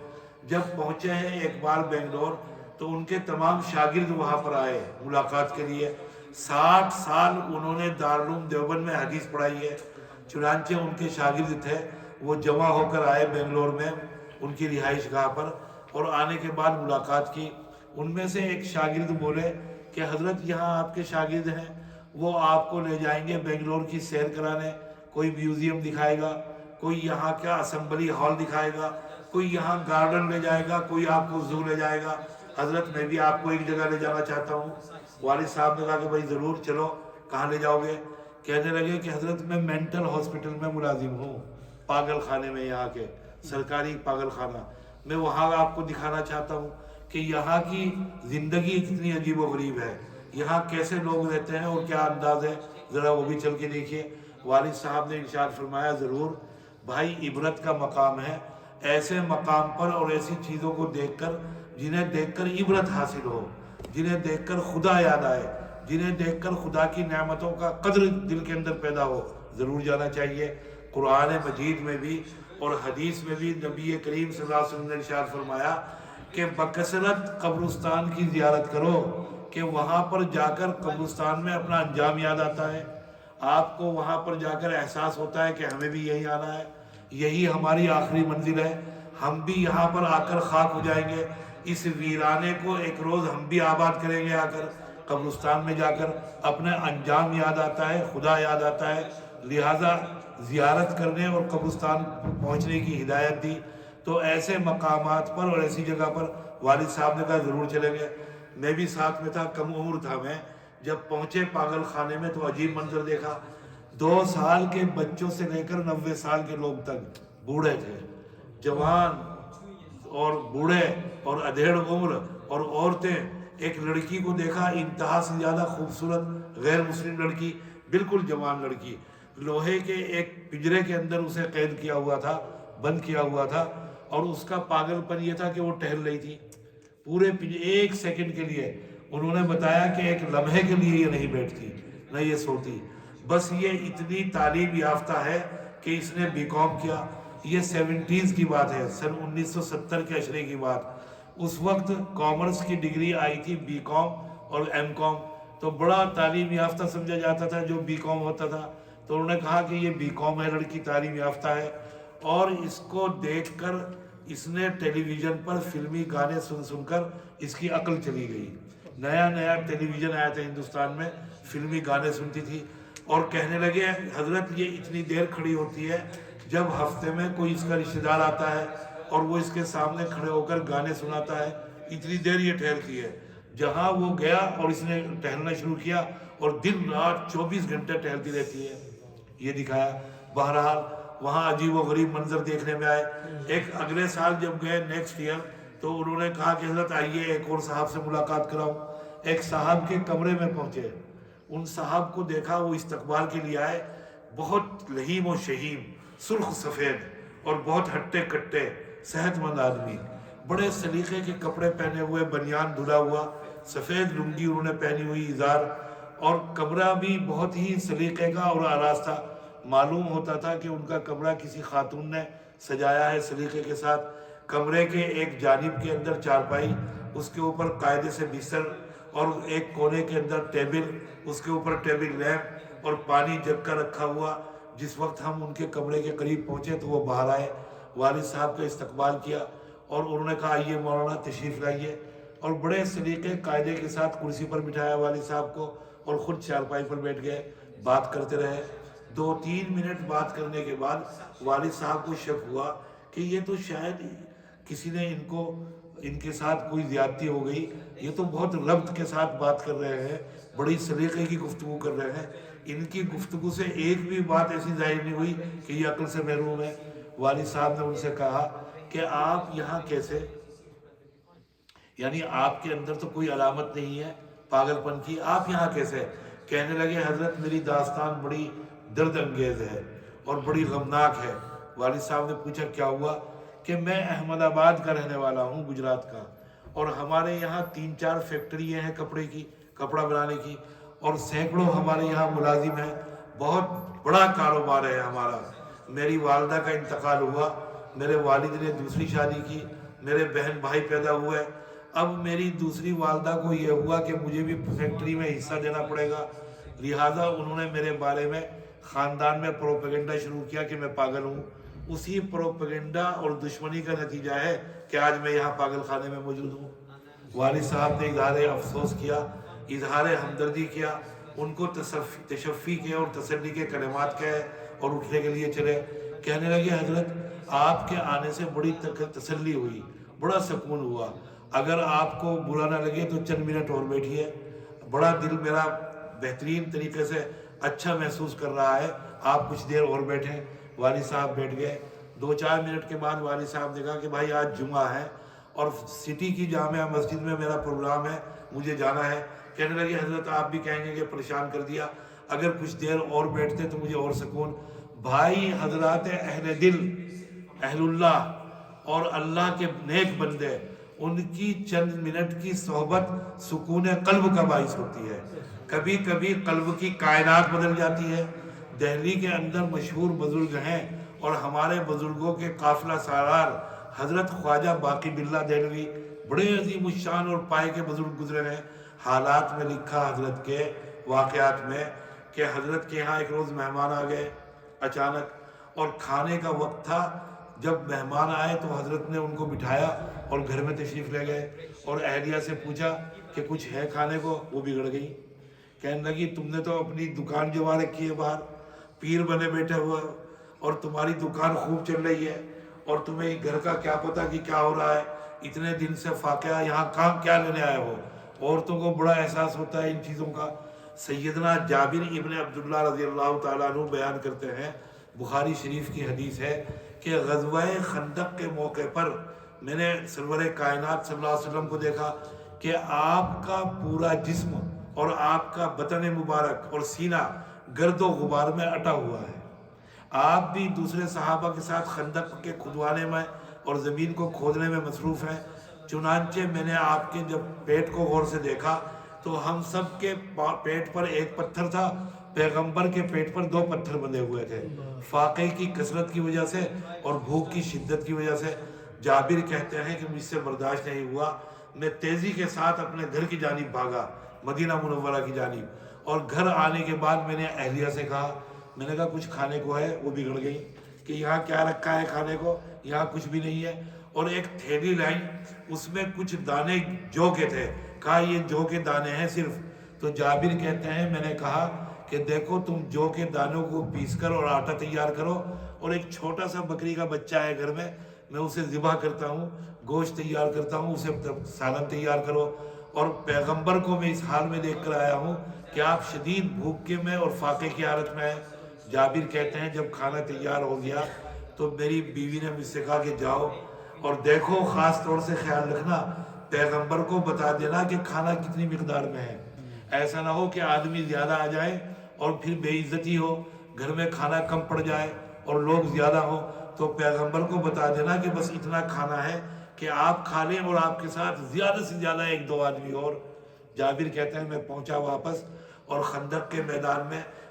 جب پہنچے ہیں ایک بار بنگلور تو ان کے تمام شاگرد وہاں پر آئے ملاقات کے لیے. 60 سال انہوں نے دارالعلوم دیوبند میں حدیث پڑھائی ہے. چنانچہ ان کے شاگرد تھے، وہ جمع ہو کر آئے بنگلور میں ان کی رہائش گاہ پر، اور آنے کے بعد ملاقات کی. ان میں سے ایک شاگرد بولے کہ حضرت یہاں آپ کے شاگرد ہیں، وہ آپ کو لے جائیں گے بنگلور کی سیر کرانے، کوئی میوزیم دکھائے گا، کوئی یہاں کا اسمبلی ہال دکھائے گا، کوئی یہاں گارڈن لے جائے گا، کوئی آپ کو زو لے جائے گا. حضرت میں بھی آپ کو ایک جگہ لے جانا چاہتا ہوں. والد صاحب نے کہا کہ بھائی ضرور چلو. کہاں لے جاؤ گے؟ کہنے لگے کہ حضرت میں مینٹل ہاسپٹل میں ملازم ہوں، پاگل خانے میں، یہاں کے سرکاری پاگل خانہ، میں وہاں آپ کو دکھانا چاہتا ہوں کہ یہاں کی زندگی کتنی عجیب و غریب ہے، یہاں کیسے لوگ رہتے ہیں اور کیا انداز ہے، ذرا وہ بھی چل کے دیکھیے. والد صاحب نے ارشاد فرمایا ضرور بھائی، عبرت کا مقام ہے. ایسے مقام پر اور ایسی چیزوں کو دیکھ کر جنہیں دیکھ کر عبرت حاصل ہو، جنہیں دیکھ کر خدا یاد آئے، جنہیں دیکھ کر خدا کی نعمتوں کا قدر دل کے اندر پیدا ہو، ضرور جانا چاہیے. قرآن مجید میں بھی اور حدیث میں بھی نبی کریم صلی اللہ علیہ وسلم نے ارشاد فرمایا کہ بکثرت قبرستان کی زیارت کرو، کہ وہاں پر جا کر قبرستان میں اپنا انجام یاد آتا ہے. آپ کو وہاں پر جا کر احساس ہوتا ہے کہ ہمیں بھی یہی آنا ہے، یہی ہماری آخری منزل ہے، ہم بھی یہاں پر آ کر خاک ہو جائیں گے. اس ویرانے کو ایک روز ہم بھی آباد کریں گے. آ کر قبرستان میں جا کر اپنا انجام یاد آتا ہے، خدا یاد آتا ہے. لہٰذا زیارت کرنے اور قبرستان پہنچنے کی ہدایت دی. تو ایسے مقامات پر اور ایسی جگہ پر والد صاحب نے کہا ضرور چلیں گے. میں بھی ساتھ میں تھا، کم عمر تھا میں. جب پہنچے پاگل خانے میں تو عجیب منظر دیکھا. 2 سال کے بچوں سے لے کر 90 سال کے لوگ تک، بوڑھے تھے، جوان اور بوڑھے اور ادھیڑ عمر اور عورتیں. ایک لڑکی کو دیکھا انتہا سے زیادہ خوبصورت غیر مسلم لڑکی، بالکل جوان لڑکی، لوہے کے ایک پنجرے کے اندر اسے قید کیا ہوا تھا، بند کیا ہوا تھا. اور اس کا پاگل پن یہ تھا کہ وہ ٹہل رہی تھی پورے 1 سیکنڈ کے لیے. انہوں نے بتایا کہ ایک لمحے کے لیے یہ نہیں بیٹھتی، نہ یہ سوتی. بس یہ اتنی تعلیم یافتہ ہے کہ اس نے بی کام کیا. یہ 70s کی بات ہے، سن 1970 کے عشرے کی بات. اس وقت کامرس کی ڈگری آئی تھی، بی کام اور ایم کام. تو بڑا تعلیم یافتہ سمجھا جاتا تھا جو بی کام ہوتا تھا. تو انہوں نے کہا کہ یہ بی کام ہے لڑکی، تعلیم یافتہ ہے. اور اس کو دیکھ کر اس نے ٹیلی ویژن پر فلمی گانے سن کر اس کی عقل چلی گئی. نیا نیا ٹیلی ویژن آیا تھا ہندوستان میں، فلمی گانے سنتی تھی. اور کہنے لگے حضرت یہ اتنی دیر کھڑی ہوتی ہے، جب ہفتے میں کوئی اس کا رشتہ دار آتا ہے اور وہ اس کے سامنے کھڑے ہو کر گانے سناتا ہے، اتنی دیر یہ ٹھہرتی ہے. جہاں وہ گیا اور اس نے ٹہلنا شروع کیا اور دن رات 24 گھنٹے ٹہلتی رہتی ہے. یہ دکھایا. بہرحال وہاں عجیب و غریب منظر دیکھنے میں آئے. ایک اگلے سال جب گئے نیکسٹ ایئر، تو انہوں نے کہا کہ حضرت آئیے ایک اور صاحب سے ملاقات کراؤں. ایک صاحب کے کمرے میں پہنچے. ان صاحب کو دیکھا، وہ استقبال کے لیے آئے. بہت لہیم و شہیم، سرخ سفید اور بہت ہٹے کٹے صحت مند آدمی، بڑے سلیقے کے کپڑے پہنے ہوئے، بنیان دھلا ہوا، سفید لنگی انہوں نے پہنی ہوئی، ازار. اور کمرہ بھی بہت ہی سلیقے کا اور آراستہ. معلوم ہوتا تھا کہ ان کا کمرہ کسی خاتون نے سجایا ہے سلیقے کے ساتھ. کمرے کے ایک جانب کے اندر چارپائی، اس کے اوپر قاعدے سے بستر، اور ایک کونے کے اندر ٹیبل، اس کے اوپر ٹیبل لیمپ اور پانی جگ کر رکھا ہوا. جس وقت ہم ان کے کمرے کے قریب پہنچے تو وہ باہر آئے، والد صاحب کا استقبال کیا اور انہوں نے کہا آئیے مولانا تشریف لائیے. اور بڑے سلیقے قاعدے کے ساتھ کرسی پر بٹھایا والد صاحب کو اور خود چارپائی پر بیٹھ گئے. بات کرتے رہے. 2-3 منٹ بات کرنے کے بعد والد صاحب کو شک ہوا کہ یہ تو شاید کسی نے ان کے ساتھ کوئی زیادتی ہو گئی. یہ تو بہت ربط کے ساتھ بات کر رہے ہیں، بڑی سلیقے کی گفتگو کر رہے ہیں. ان کی گفتگو سے ایک بھی بات ایسی ظاہر نہیں ہوئی کہ یہ عقل سے محروم ہے. والد صاحب نے ان سے کہا کہ آپ یہاں کیسے، یعنی آپ کے اندر تو کوئی علامت نہیں ہے پاگل پن کی، آپ یہاں کیسے؟ کہنے لگے حضرت میری داستان بڑی درد انگیز ہے اور بڑی غمناک ہے. والد صاحب نے پوچھا کیا ہوا؟ کہ میں احمد آباد کا رہنے والا ہوں، گجرات کا، اور ہمارے یہاں 3-4 فیکٹریاں ہیں کپڑے کی، کپڑا بنانے کی، اور سینکڑوں ہمارے یہاں ملازم ہیں، بہت بڑا کاروبار ہے ہمارا۔ میری والدہ کا انتقال ہوا، میرے والد نے دوسری شادی کی، میرے بہن بھائی پیدا ہوئے، اب میری دوسری والدہ کو یہ ہوا کہ مجھے بھی فیکٹری میں حصہ دینا پڑے گا، لہٰذا انہوں نے میرے بارے میں خاندان میں پروپیگنڈا شروع کیا کہ میں پاگل ہوں۔ اسی پروپیگنڈا اور دشمنی کا نتیجہ ہے کہ آج میں یہاں پاگل خانے میں موجود ہوں۔ والد صاحب نے اظہار افسوس کیا، اظہار ہمدردی کیا، ان کو تشفی کے اور تسلی کے کلمات کہے اور اٹھنے کے لیے چلے۔ کہنے لگے حضرت آپ کے آنے سے بڑی تسلی ہوئی، بڑا سکون ہوا، اگر آپ کو برا نہ لگے تو چند منٹ اور بیٹھیے، بڑا دل میرا بہترین طریقے سے اچھا محسوس کر رہا ہے، آپ کچھ دیر اور بیٹھیں۔ والد صاحب بیٹھ گئے۔ 2-4 منٹ کے بعد والد صاحب نے کہا کہ بھائی آج جمعہ ہے اور سٹی کی جامعہ مسجد میں میرا پروگرام ہے، مجھے جانا ہے۔ کہنے لگے حضرت آپ بھی کہیں گے کہ پریشان کر دیا، اگر کچھ دیر اور بیٹھتے تو مجھے اور سکون۔ بھائی حضرات اہل دل، اہل اللہ اور اللہ کے نیک بندے، ان کی چند منٹ کی صحبت سکون قلب کا باعث ہوتی ہے۔ کبھی کبھی قلب کی کائنات بدل جاتی ہے۔ دہلی کے اندر مشہور بزرگ ہیں اور ہمارے بزرگوں کے قافلہ سالار حضرت خواجہ باقی باللہ دہلوی، بڑے عظیم الشان اور پائے کے بزرگ گزرے ہیں۔ حالات میں لکھا حضرت کے واقعات میں کہ حضرت کے یہاں ایک روز مہمان آ گئے اچانک، اور کھانے کا وقت تھا۔ جب مہمان آئے تو حضرت نے ان کو بٹھایا اور گھر میں تشریف لے گئے، اور اہلیہ سے پوچھا کہ کچھ ہے کھانے کو؟ وہ بگڑ گئی، کہنے لگی تم نے تو اپنی دکان جما رکھی ہے باہر، پیر بنے بیٹھے ہوئے ہو، اور تمہاری دکان خوب چل رہی ہے، اور تمہیں گھر کا کیا پتہ کہ کیا ہو رہا ہے، اتنے دن سے فاقہ یہاں کام کیا لینے آئے ہو؟ عورتوں کو بڑا احساس ہوتا ہے ان چیزوں کا۔ سیدنا جابر ابن عبداللہ رضی اللہ تعالیٰ عنہ بیان کرتے ہیں، بخاری شریف کی حدیث ہے کہ غزوہ خندق کے موقع پر میں نے سرور کائنات صلی اللہ علیہ وسلم کو دیکھا کہ آپ کا پورا جسم اور آپ کا بدن مبارک اور سینہ گرد و غبار میں اٹا ہوا ہے۔ آپ بھی دوسرے صحابہ کے ساتھ خندق کے کھدوانے میں اور زمین کو کھودنے میں مصروف ہیں۔ چنانچہ میں نے آپ کے جب پیٹ کو غور سے دیکھا تو ہم سب کے پیٹ پر ایک پتھر تھا، پیغمبر کے پیٹ پر 2 پتھر بندھے ہوئے تھے، فاقے کی کثرت کی وجہ سے اور بھوک کی شدت کی وجہ سے۔ جابر کہتے ہیں کہ مجھ سے برداشت نہیں ہوا، میں تیزی کے ساتھ اپنے گھر کی جانب بھاگا، مدینہ منورہ کی جانب، اور گھر آنے کے بعد میں نے اہلیہ سے کہا، میں نے کہا کچھ کھانے کو ہے؟ وہ بگڑ گئی کہ یہاں کیا رکھا ہے کھانے کو؟ یہاں کچھ بھی نہیں ہے، اور ایک تھیلی لائیں، اس میں کچھ دانے جو کے تھے، کہا یہ جو کے دانے ہیں صرف۔ تو جابر کہتے ہیں میں نے کہا کہ دیکھو تم جو کے دانوں کو پیس کر اور آٹا تیار کرو، اور ایک چھوٹا سا بکری کا بچہ ہے گھر میں اسے ذبح کرتا ہوں، گوشت تیار کرتا ہوں، اسے سالن تیار کرو، اور پیغمبر کو میں اس حال میں دیکھ کر آیا ہوں کہ آپ شدید بھوک میں اور فاقے کی حالت میں ہیں۔ جابر کہتے ہیں جب کھانا تیار ہو گیا تو میری بیوی نے مجھ سے کہا کہ جاؤ اور دیکھو، خاص طور سے خیال رکھنا، پیغمبر کو بتا دینا کہ کھانا کتنی مقدار میں ہے، ایسا نہ ہو کہ آدمی زیادہ آ جائے اور پھر بے عزتی ہو، گھر میں کھانا کم پڑ جائے اور لوگ زیادہ ہوں، تو پیغمبر کو بتا دینا کہ بس اتنا کھانا ہے کہ آپ کھا لیں اور آپ کے ساتھ زیادہ سے زیادہ 1-2 آدمی اور۔ جابر کہتے ہیں میں پہنچا واپس، اور خندق کے میدان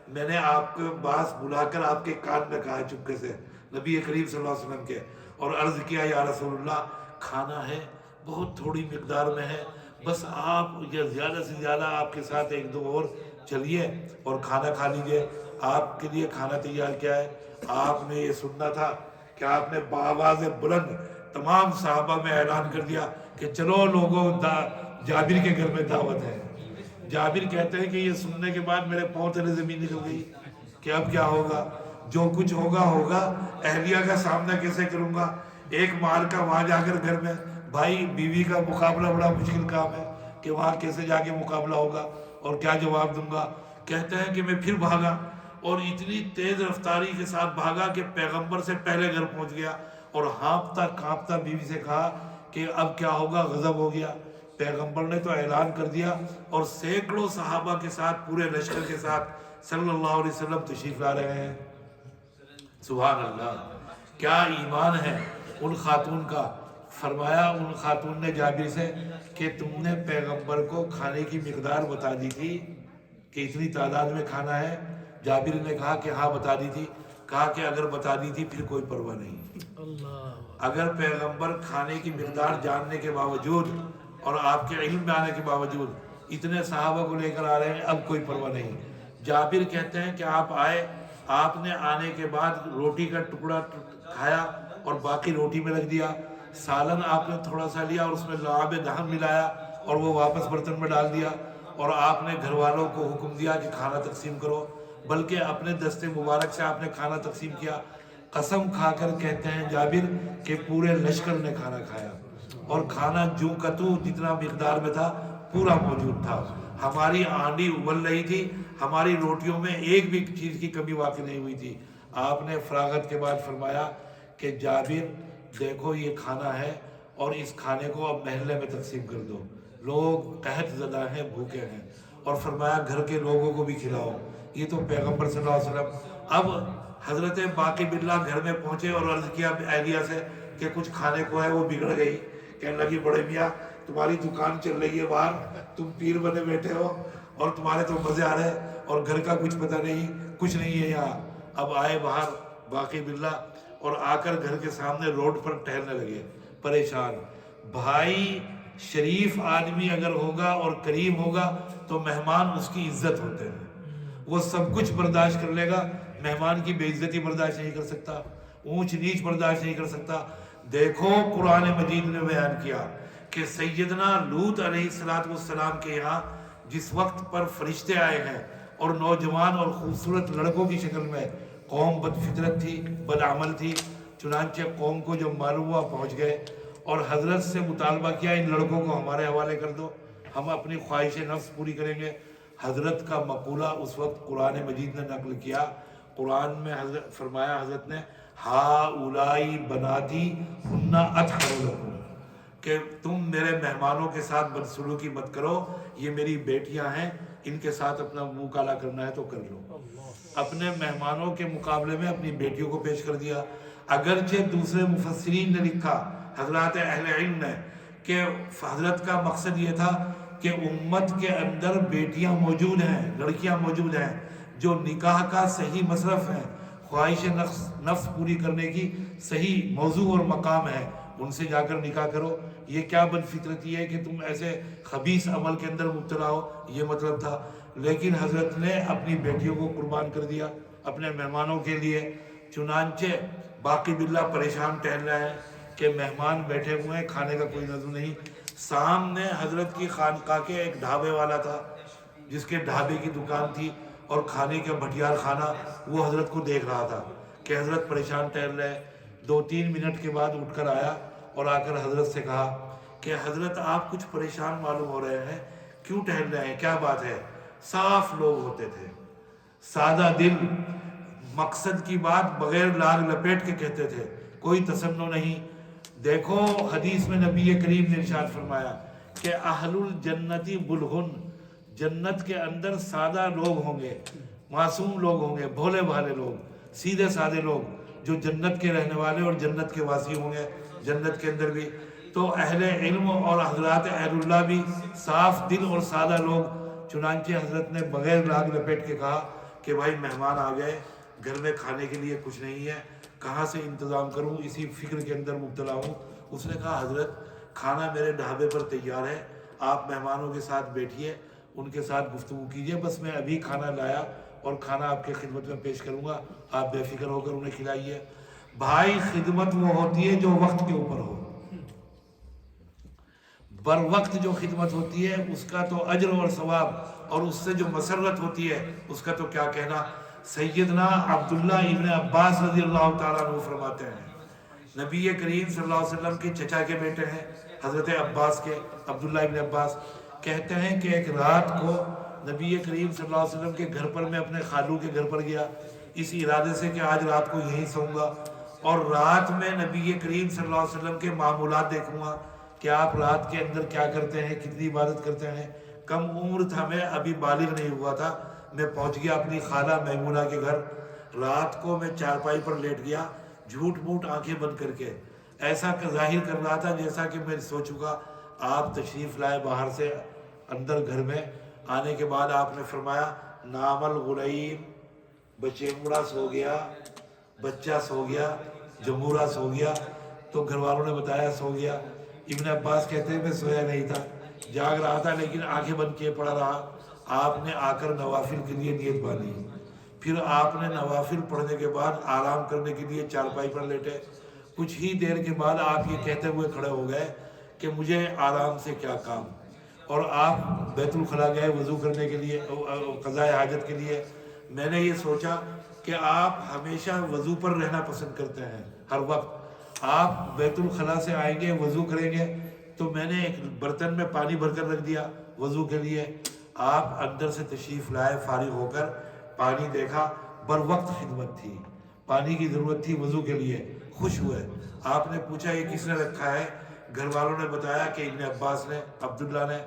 میں نے آپ کو باز بلا کر آپ کے کان میں کہا چپکے سے، نبی کریم صلی اللہ علیہ وسلم کے، اور عرض کیا یا رسول اللہ کھانا ہے، بہت تھوڑی مقدار میں ہے، بس آپ یا زیادہ سے زیادہ آپ کے ساتھ 1-2 اور چلیے اور کھانا کھا لیجئے، آپ کے لیے کھانا تیار کیا ہے۔ آپ نے یہ سننا تھا کہ آپ نے بآواز بلند تمام صحابہ میں اعلان کر دیا کہ چلو لوگوں، جابر کے گھر میں دعوت ہے۔ جابر کہتے ہیں کہ یہ سننے کے بعد میرے پاؤں تلے زمین نکل گئی کہ اب کیا ہوگا، جو کچھ ہوگا ہوگا، اہلیہ کا سامنا کیسے کروں گا، ایک مار کا وہاں جا کر گھر میں، بھائی بیوی کا مقابلہ بڑا مشکل کام ہے کہ وہاں کیسے جا کے مقابلہ ہوگا اور کیا جواب دوں گا۔ کہتے ہیں کہ میں پھر بھاگا اور اتنی تیز رفتاری کے ساتھ بھاگا کہ پیغمبر سے پہلے گھر پہنچ گیا، اور ہانپتا کانپتا بیوی سے کہا کہ اب کیا ہوگا، غضب ہو گیا۔ پیغمبر نے تو اعلان کر دیا، اور سینکڑوں صحابہ کے ساتھ پورے لشکر کے ساتھ صلی اللہ علیہ وسلم تشریف لا رہے ہیں۔ سبحان اللہ، کیا ایمان ہے ان خاتون کا، فرمایا ان خاتون نے جابر سے کہ تم نے پیغمبر کو کھانے کی مقدار بتا دی تھی کہ اتنی تعداد میں کھانا ہے؟ جابر نے کہا کہ ہاں بتا دی تھی۔ کہا کہ اگر بتا دی تھی پھر کوئی پرواہ نہیں، اگر پیغمبر کھانے کی مقدار جاننے کے باوجود اور آپ کے علم میں آنے کے باوجود اتنے صحابہ کو لے کر آ رہے ہیں، اب کوئی پرواہ نہیں۔ جابر کہتے ہیں کہ آپ آئے، آپ نے آنے کے بعد روٹی کا ٹکڑا کھایا اور باقی روٹی میں رکھ دیا، سالن آپ نے تھوڑا سا لیا اور اس میں لعاب دہن ملایا اور وہ واپس برتن میں ڈال دیا، اور آپ نے گھر والوں کو حکم دیا کہ کھانا تقسیم کرو، بلکہ اپنے دست مبارک سے آپ نے کھانا تقسیم کیا۔ قسم کھا کر کہتے ہیں جابر کہ پورے لشکر نے کھانا کھایا، اور کھانا جو کتو جتنا مقدار میں تھا پورا موجود تھا۔ ہماری آنڈی ابل رہی تھی، ہماری روٹیوں میں ایک بھی چیز کی کمی واقع نہیں ہوئی تھی۔ آپ نے فراغت کے بعد فرمایا کہ جابر دیکھو یہ کھانا ہے اور اس کھانے کو اب محلے میں تقسیم کر دو، لوگ قحط زدہ ہیں، بھوکے ہیں، اور فرمایا گھر کے لوگوں کو بھی کھلاؤ۔ یہ تو پیغمبر صلی اللہ علیہ وسلم۔ اب حضرت باقی باللہ گھر میں پہنچے اور عرض کیا اہلیہ سے کہ کچھ کھانے کو ہے وہ بگڑ گئی۔ کہنے لگی بڑے میاں تمہاری دکان چل رہی ہے باہر، تم پیر بنے بیٹھے ہو اور تمہارے تو مزے آ رہے اور گھر کا کچھ پتہ نہیں، کچھ نہیں ہے یہاں۔ اب آئے باہر باقی باللہ اور آ کر گھر کے سامنے روڈ پر ٹہلنے لگے پریشان۔ بھائی شریف آدمی اگر ہوگا اور کریم ہوگا تو مہمان اس کی عزت ہوتے ہیں، وہ سب کچھ برداشت کر لے گا، مہمان کی بے عزتی برداشت نہیں کر سکتا، اونچ نیچ برداشت نہیں کر سکتا۔ دیکھو قرآن مجید نے بیان کیا کہ سیدنا لوط علیہ السلام کے یہاں جس وقت پر فرشتے آئے ہیں اور نوجوان اور خوبصورت لڑکوں کی شکل میں، قوم بد فطرت تھی، بد عمل تھی، چنانچہ قوم کو جب معلوم ہوا پہنچ گئے اور حضرت سے مطالبہ کیا ان لڑکوں کو ہمارے حوالے کر دو، ہم اپنی خواہش نفس پوری کریں گے۔ حضرت کا مقولہ اس وقت قرآن مجید نے نقل کیا، قرآن میں حضرت فرمایا، حضرت نے ہاؤلائی بناتی ہن اطہر لکم، کہ تم میرے مہمانوں کے ساتھ بدسلوکی مت کرو، یہ میری بیٹیاں ہیں، ان کے ساتھ اپنا منہ کالا کرنا ہے تو کر لو۔ اپنے مہمانوں کے مقابلے میں اپنی بیٹیوں کو پیش کر دیا۔ اگرچہ دوسرے مفسرین نے لکھا، حضرات اہل علم نے، کہ حضرت کا مقصد یہ تھا کہ امت کے اندر بیٹیاں موجود ہیں، لڑکیاں موجود ہیں جو نکاح کا صحیح مصرف ہیں، خواہش نفس پوری کرنے کی صحیح موضوع اور مقام ہے، ان سے جا کر نکاح کرو۔ یہ کیا بد فطرتی ہے کہ تم ایسے خبیث عمل کے اندر مبتلا ہو، یہ مطلب تھا۔ لیکن حضرت نے اپنی بیٹیوں کو قربان کر دیا اپنے مہمانوں کے لیے۔ چنانچہ باقی باللہ پریشان ٹہل رہے ہیں کہ مہمان بیٹھے ہوئے ہیں، کھانے کا کوئی نظم نہیں۔ سامنے حضرت کی خانقاہ کے ایک ڈھابے والا تھا، جس کے ڈھابے کی دکان تھی اور کھانے کا بھٹیار خانہ، وہ حضرت کو دیکھ رہا تھا کہ حضرت پریشان ٹہل رہے۔ 2-3 منٹ کے بعد اٹھ کر آیا اور آ کر حضرت سے کہا کہ حضرت آپ کچھ پریشان معلوم ہو رہے ہیں، کیوں ٹہل رہے ہیں، کیا بات ہے؟ صاف لوگ ہوتے تھے، سادہ دل، مقصد کی بات بغیر لاگ لپیٹ کے کہتے تھے، کوئی تصنع نہیں۔ دیکھو حدیث میں نبی کریم نے ارشاد فرمایا کہ اہل الجنتی بلغن، جنت کے اندر سادہ لوگ ہوں گے، معصوم لوگ ہوں گے، بھولے بھالے لوگ، سیدھے سادے لوگ جو جنت کے رہنے والے اور جنت کے واسی ہوں گے جنت کے اندر بھی۔ تو اہل علم اور حضرات اہل اللہ بھی صاف دل اور سادہ لوگ۔ چنانچہ حضرت نے بغیر لاگ لپیٹ کے کہا کہ بھائی مہمان آ گئے، گھر میں کھانے کے لیے کچھ نہیں ہے، کہاں سے انتظام کروں، اسی فکر کے اندر مبتلا ہوں۔ اس نے کہا حضرت کھانا میرے ڈھابے پر تیار ہے، آپ مہمانوں کے ساتھ بیٹھیے، ان کے ساتھ گفتگو کیجیے، بس میں ابھی کھانا لایا اور کھانا آپ کے خدمت میں پیش کروں گا، آپ بے فکر ہو کر انہیں کھلائیے۔ بھائی خدمت وہ ہوتی ہے جو وقت کے اوپر ہو، بر وقت جو خدمت ہوتی ہے اس کا تو اجر اور ثواب، اور اس سے جو مسرت ہوتی ہے اس کا تو کیا کہنا۔ سیدنا عبداللہ ابن عباس رضی اللہ تعالیٰ عنہ فرماتے ہیں، نبی کریم صلی اللہ علیہ وسلم کے چچا کے بیٹے ہیں حضرت عباس کے، عبداللہ ابن عباس، کہتے ہیں کہ ایک رات کو نبی کریم صلی اللہ علیہ وسلم کے گھر پر میں اپنے خالو کے گھر پر گیا، اس ارادے سے کہ آج رات کو یہیں سوؤں گا، اور رات میں نبی کریم صلی اللہ علیہ وسلم کے معمولات دیکھوں گا کہ آپ رات کے اندر کیا کرتے ہیں، کتنی عبادت کرتے ہیں۔ کم عمر تھا میں، ابھی بالغ نہیں ہوا تھا، میں پہنچ گیا اپنی خالہ میمونہ کے گھر۔ رات کو میں چارپائی پر لیٹ گیا، جھوٹ موٹ آنکھیں بند کر کے، ایسا ظاہر کر رہا تھا جیسا کہ میں سوچوں گا آپ تشریف لائے باہر سے اندر گھر میں آنے کے بعد آپ نے فرمایا نام الغلیم، بچیمڑا سو گیا، بچہ سو گیا، جمورا سو گیا۔ تو گھر والوں نے بتایا سو گیا۔ ابن عباس کہتے ہیں میں سویا نہیں تھا، جاگ رہا تھا لیکن آنکھیں بند کیے پڑا رہا۔ آپ نے آ کر نوافل کے لیے نیت باندھی، پھر آپ نے نوافل پڑھنے کے بعد آرام کرنے کے لیے چارپائی پر لیٹے۔ کچھ ہی دیر کے بعد آپ یہ کہتے ہوئے کھڑے ہو گئے کہ مجھے آرام سے کیا کام، اور آپ بیت الخلا گئے وضو کرنے کے لیے، قضاء حاجت کے لیے۔ میں نے یہ سوچا کہ آپ ہمیشہ وضو پر رہنا پسند کرتے ہیں، ہر وقت آپ بیت الخلا سے آئیں گے وضو کریں گے، تو میں نے ایک برتن میں پانی بھر کر رکھ دیا وضو کے لیے۔ آپ اندر سے تشریف لائے فارغ ہو کر، پانی دیکھا، بر وقت خدمت تھی، پانی کی ضرورت تھی وضو کے لیے، خوش ہوئے۔ آپ نے پوچھا یہ کس نے رکھا ہے؟ گھر والوں نے بتایا کہ ابن عباس نے، عبداللہ نے۔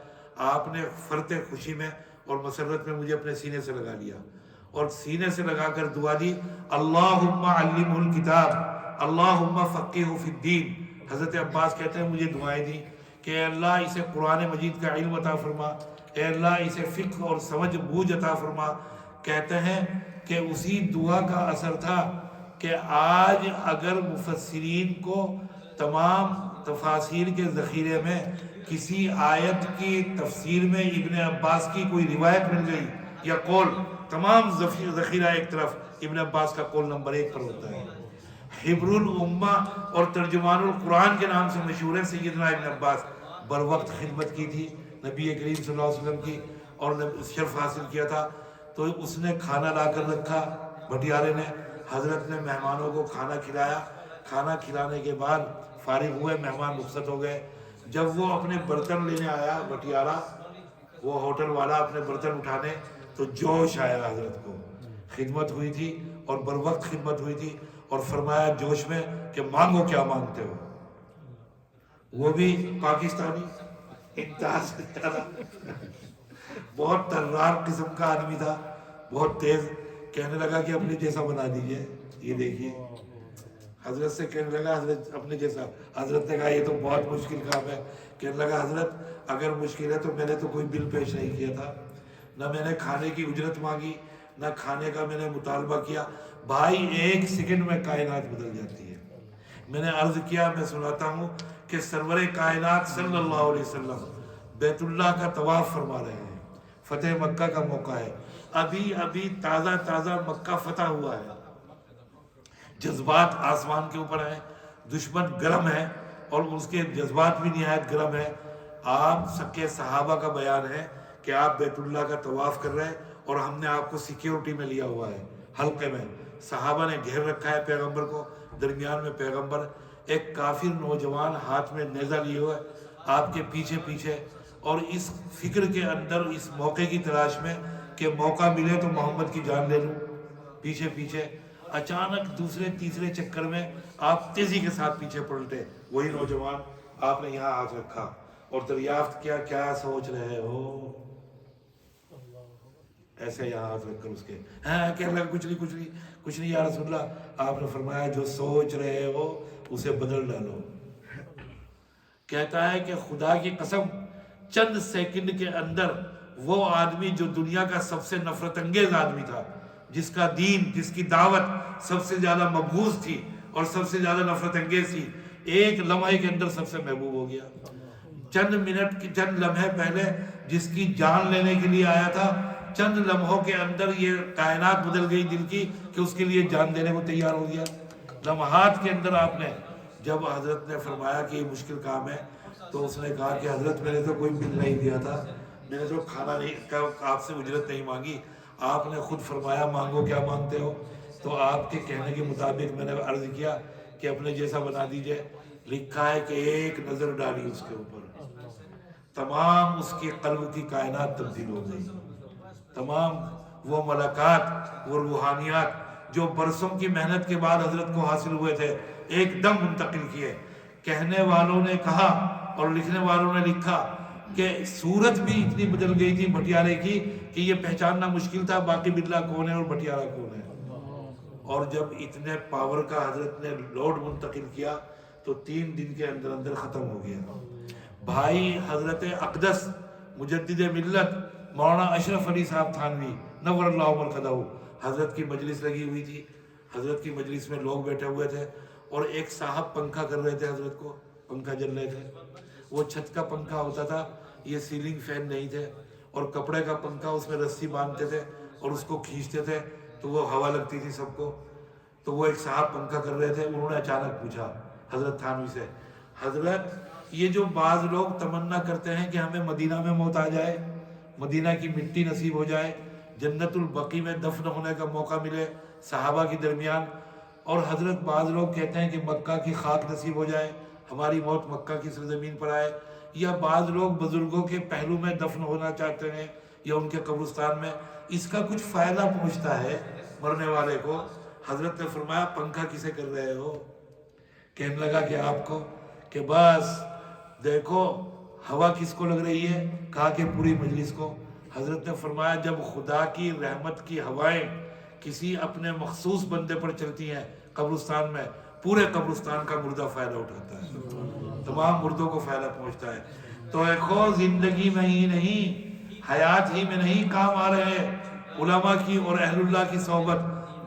آپ نے فرط خوشی میں اور مسرت میں مجھے اپنے سینے سے لگا لیا اور سینے سے لگا کر دعا دی، اللہم علمہ الکتاب اللہم فقہہ فی الدین۔ حضرت عباس کہتے ہیں مجھے دعائیں دی کہ اے اللہ اسے قرآن مجید کا علم عطا فرما، اے اللہ اسے فقہ اور سمجھ بوجھ عطا فرما۔ کہتے ہیں کہ اسی دعا کا اثر تھا کہ آج اگر مفسرین کو تمام تفاسیر کے ذخیرے میں کسی آیت کی تفسیر میں ابن عباس کی کوئی روایت مل گئی یا قول، تمام ذخیرہ ایک طرف، ابن عباس کا قول نمبر 1 پر ہوتا ہے۔ حبر الامہ اور ترجمان القرآن کے نام سے مشہور ہے سیدنا ابن عباس۔ بر وقت خدمت کی تھی نبی کریم صلی اللہ علیہ وسلم کی اور شرف حاصل کیا تھا۔ تو اس نے کھانا لا کر رکھا، بھٹیارے نے، حضرت نے مہمانوں کو کھانا کھلایا۔ کھانا کھلانے کے بعد فارغ ہوئے، مہمان رخصت ہو گئے۔ جب وہ اپنے برتن لینے آیا بھٹیارا، وہ ہوٹل والا اپنے برتن اٹھانے، تو جوش آیا حضرت کو، خدمت ہوئی تھی اور بر وقت خدمت ہوئی تھی، اور فرمایا جوش میں کہ مانگو کیا مانگتے ہو۔ وہ بھی پاکستانی، انتہا سے زیادہ بہت ترار قسم کا آدمی تھا، بہت تیز۔ کہنے لگا کہ اپنے جیسا بنا دیجئے، یہ دیکھیے۔ حضرت سے کہنے لگا حضرت اپنے جیسا۔ حضرت نے کہا یہ تو بہت مشکل کام ہے۔ کہنے لگا حضرت اگر مشکل ہے تو میں نے تو کوئی بل پیش نہیں کیا تھا، نہ میں نے کھانے کی اجرت مانگی، نہ کھانے کا میں نے مطالبہ کیا۔ بھائی 1 سیکنڈ میں کائنات بدل جاتی ہے۔ میں نے عرض کیا، میں سناتا ہوں کہ سرور کائنات صلی اللہ علیہ وسلم بیت اللہ کا طواف فرما رہے ہیں، فتح مکہ کا موقع ہے، ابھی ابھی تازہ تازہ مکہ فتح ہوا ہے، جذبات آسمان کے اوپر ہیں، دشمن گرم ہے اور اس کے جذبات بھی نہایت گرم ہے۔ آپ سب کے صحابہ کا بیان ہے کہ آپ بیت اللہ کا طواف کر رہے ہیں اور ہم نے آپ کو سیکیورٹی میں لیا ہوا ہے، حلقے میں صحابہ نے گھیر رکھا ہے پیغمبر کو، درمیان میں پیغمبر، ایک کافر نوجوان ہاتھ میں نیزہ لیے ہوئے آپ کے پیچھے پیچھے، اور اس فکر کے اندر اس موقع کی تلاش میں کہ موقع ملے تو محمد کی جان لے لوں، پیچھے پیچھے۔ اچانک دوسرے تیسرے چکر میں آپ تیزی کے ساتھ پیچھے پلٹے، وہی نوجوان، آپ نے یہاں ہاتھ رکھا اور دریافت کیا کیا سوچ رہے ہو، ایسے یہاں ہاتھ رکھ کر اس کے کہنے لگا کچھ نہیں یا رسول اللہ۔ آپ نے فرمایا جو سوچ رہے ہو اسے بدل ڈالو۔ کہتا ہے کہ خدا کی قسم چند سیکنڈ کے اندر وہ آدمی جو دنیا کا سب سے نفرت انگیز آدمی تھا، جس کا دین، جس کی دعوت سب سے زیادہ مقبوض تھی اور سب سے زیادہ نفرت انگیز تھی، ایک لمحے کے اندر سب سے محبوب ہو گیا۔ چند لمحے پہلے جس کی جان لینے کے لیے آیا تھا، چند لمحوں کے اندر یہ کائنات بدل گئی دل کی کہ اس کے لیے جان دینے کو تیار ہو گیا۔ لمحات کے اندر آپ نے، جب حضرت نے فرمایا کہ یہ مشکل کام ہے، تو اس نے کہا کہ حضرت میں نے تو کوئی بل نہیں دیا تھا، میں نے تو کھانا نہیں، آپ سے اجرت نہیں مانگی، آپ نے خود فرمایا مانگو کیا مانگتے ہو، تو آپ کے کہنے کے مطابق میں نے عرض کیا کہ اپنے جیسا بنا دیجئے۔ لکھا ہے کہ ایک نظر ڈالی اس کے اوپر، تمام اس کے قلب کی کائنات تبدیل ہو گئی، تمام وہ ملکات، وہ روحانیات جو برسوں کی محنت کے بعد حضرت کو حاصل ہوئے تھے، ایک دم منتقل کیے۔ کہنے والوں نے کہا اور لکھنے والوں نے لکھا کہ صورت بھی اتنی بدل گئی تھی بھٹیارے کی کہ یہ پہچاننا مشکل تھا باقی بلّہ کون ہے اور بھٹیارہ کون ہے۔ اور جب اتنے پاور کا حضرت نے لوڈ منتقل کیا تو 3 دن کے اندر اندر ختم ہو گیا۔ بھائی حضرت اقدس مجدد ملت مولانا اشرف علی صاحب تھانوی نور اللہ مرقدہ، حضرت کی مجلس لگی ہوئی تھی، حضرت کی مجلس میں لوگ بیٹھے ہوئے تھے اور ایک صاحب پنکھا کر رہے تھے، حضرت کو پنکھا جل رہے تھے، وہ چھت کا پنکھا ہوتا تھا، یہ سیلنگ فین نہیں تھے، اور کپڑے کا پنکھا، اس میں رسی باندھتے تھے اور اس کو کھینچتے تھے تو وہ ہوا لگتی تھی سب کو۔ تو وہ ایک صاحب پنکھا کر رہے تھے، انہوں نے اچانک پوچھا حضرت تھانوی سے، حضرت یہ جو بعض لوگ تمنا کرتے ہیں کہ ہمیں مدینہ میں موت آ جائے، مدینہ کی مٹی نصیب ہو جائے، جنت البقیع میں دفن ہونے کا موقع ملے صحابہ کے درمیان، اور حضرت بعض لوگ کہتے ہیں کہ مکہ کی خاک نصیب ہو جائے، ہماری موت مکہ کی سرزمین پر آئے، یا بعض لوگ بزرگوں کے پہلو میں دفن ہونا چاہتے ہیں یا ان کے قبرستان میں، اس کا کچھ فائدہ پہنچتا ہے مرنے والے کو۔ حضرت نے فرمایا پنکھا کسے کر رہے ہو؟ کہنے لگا کہ آپ کو، کہ بس دیکھو ہوا کس کو لگ رہی ہے؟ کہا کہ پوری مجلس کو۔ حضرت نے فرمایا جب خدا کی رحمت کی ہوائیں کسی اپنے مخصوص بندے پر چلتی ہیں قبرستان میں، پورے قبرستان کا مردہ فائدہ اٹھاتا ہے، تمام مردوں کو فائدہ پہنچتا ہے۔ تو دیکھو زندگی میں ہی نہیں، حیات ہی میں نہیں کام آ رہے علماء کی اور اہل اللہ کی صحبت،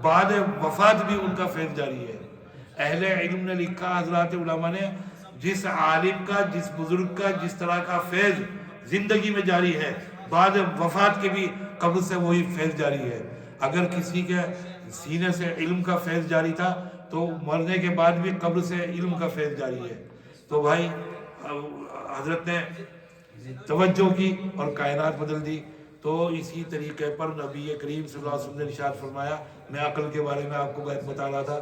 بعد وفات بھی ان کا فیض جاری ہے۔ اہل علم نے لکھا، حضرات علماء نے، جس عالم کا، جس بزرگ کا جس طرح کا فیض زندگی میں جاری ہے، بعد وفات کے بھی قبر سے وہی فیض جاری ہے۔ اگر کسی کے سینے سے علم کا فیض جاری تھا تو مرنے کے بعد بھی قبر سے علم کا فیض جاری ہے۔ تو بھائی حضرت نے توجہ کی اور کائنات بدل دی۔ تو اسی طریقے پر نبی کریم صلی اللہ علیہ وسلم نے ارشاد فرمایا، میں عقل کے بارے میں آپ کو بتا رہا تھا،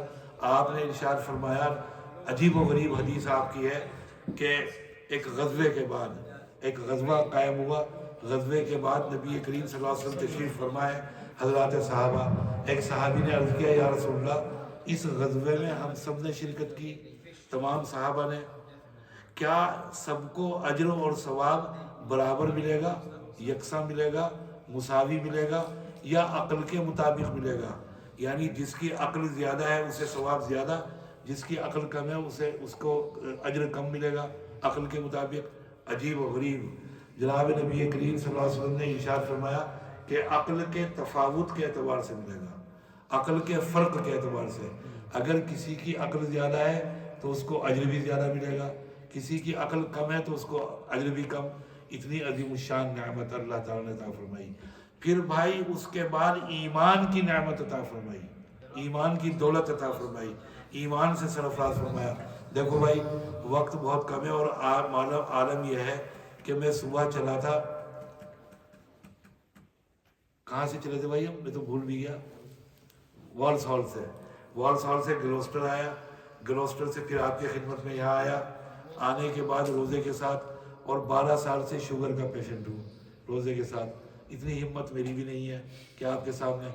آپ نے ارشاد فرمایا، عجیب و غریب حدیث آپ کی ہے کہ ایک غزوے کے بعد، ایک غزوہ قائم ہوا، غزوے کے بعد نبی کریم صلی اللہ علیہ وسلم تشریف فرمائے، حضرات صحابہ، ایک صحابی نے عرض کیا یا رسول اللہ اس غزوے میں ہم سب نے شرکت کی، تمام صحابہ نے، کیا سب کو اجر اور ثواب برابر ملے گا، یکساں ملے گا، مساوی ملے گا، یا عقل کے مطابق ملے گا؟ یعنی جس کی عقل زیادہ ہے اسے ثواب زیادہ، جس کی عقل کم ہے اس کو اجر کم ملے گا عقل کے مطابق؟ عجیب و غریب جناب نبی کریم صلی اللہ علیہ وسلم نے ارشاد فرمایا کہ عقل کے تفاوت کے اعتبار سے ملے گا، عقل کے فرق کے اعتبار سے۔ اگر کسی کی عقل زیادہ ہے تو اس کو اجر بھی زیادہ ملے گا، کسی کی عقل کم ہے تو اس کو اجر بھی کم۔ اتنی عظیم الشان نعمت اللہ تعالیٰ نے عطا فرمائی۔ پھر بھائی اس کے بعد ایمان کی نعمت عطا فرمائی، ایمان کی دولت عطا فرمائی، ایمان سے سرفراز فرمایا۔ دیکھو بھائی وقت بہت کم ہے اور عالم یہ ہے کہ میں صبح چلا تھا، کہاں سے چلے تھے بھائی ہم؟ میں تو بھول بھی گیا، والس ہال سے، والس ہال سے گلوسٹر آیا، گلوسٹر سے پھر آپ کی خدمت میں یہاں آیا، آنے کے بعد روزے کے ساتھ، اور 12 سال سے شوگر کا پیشنٹ ہوں روزے کے ساتھ۔ اتنی ہمت میری بھی نہیں ہے کہ آپ کے سامنے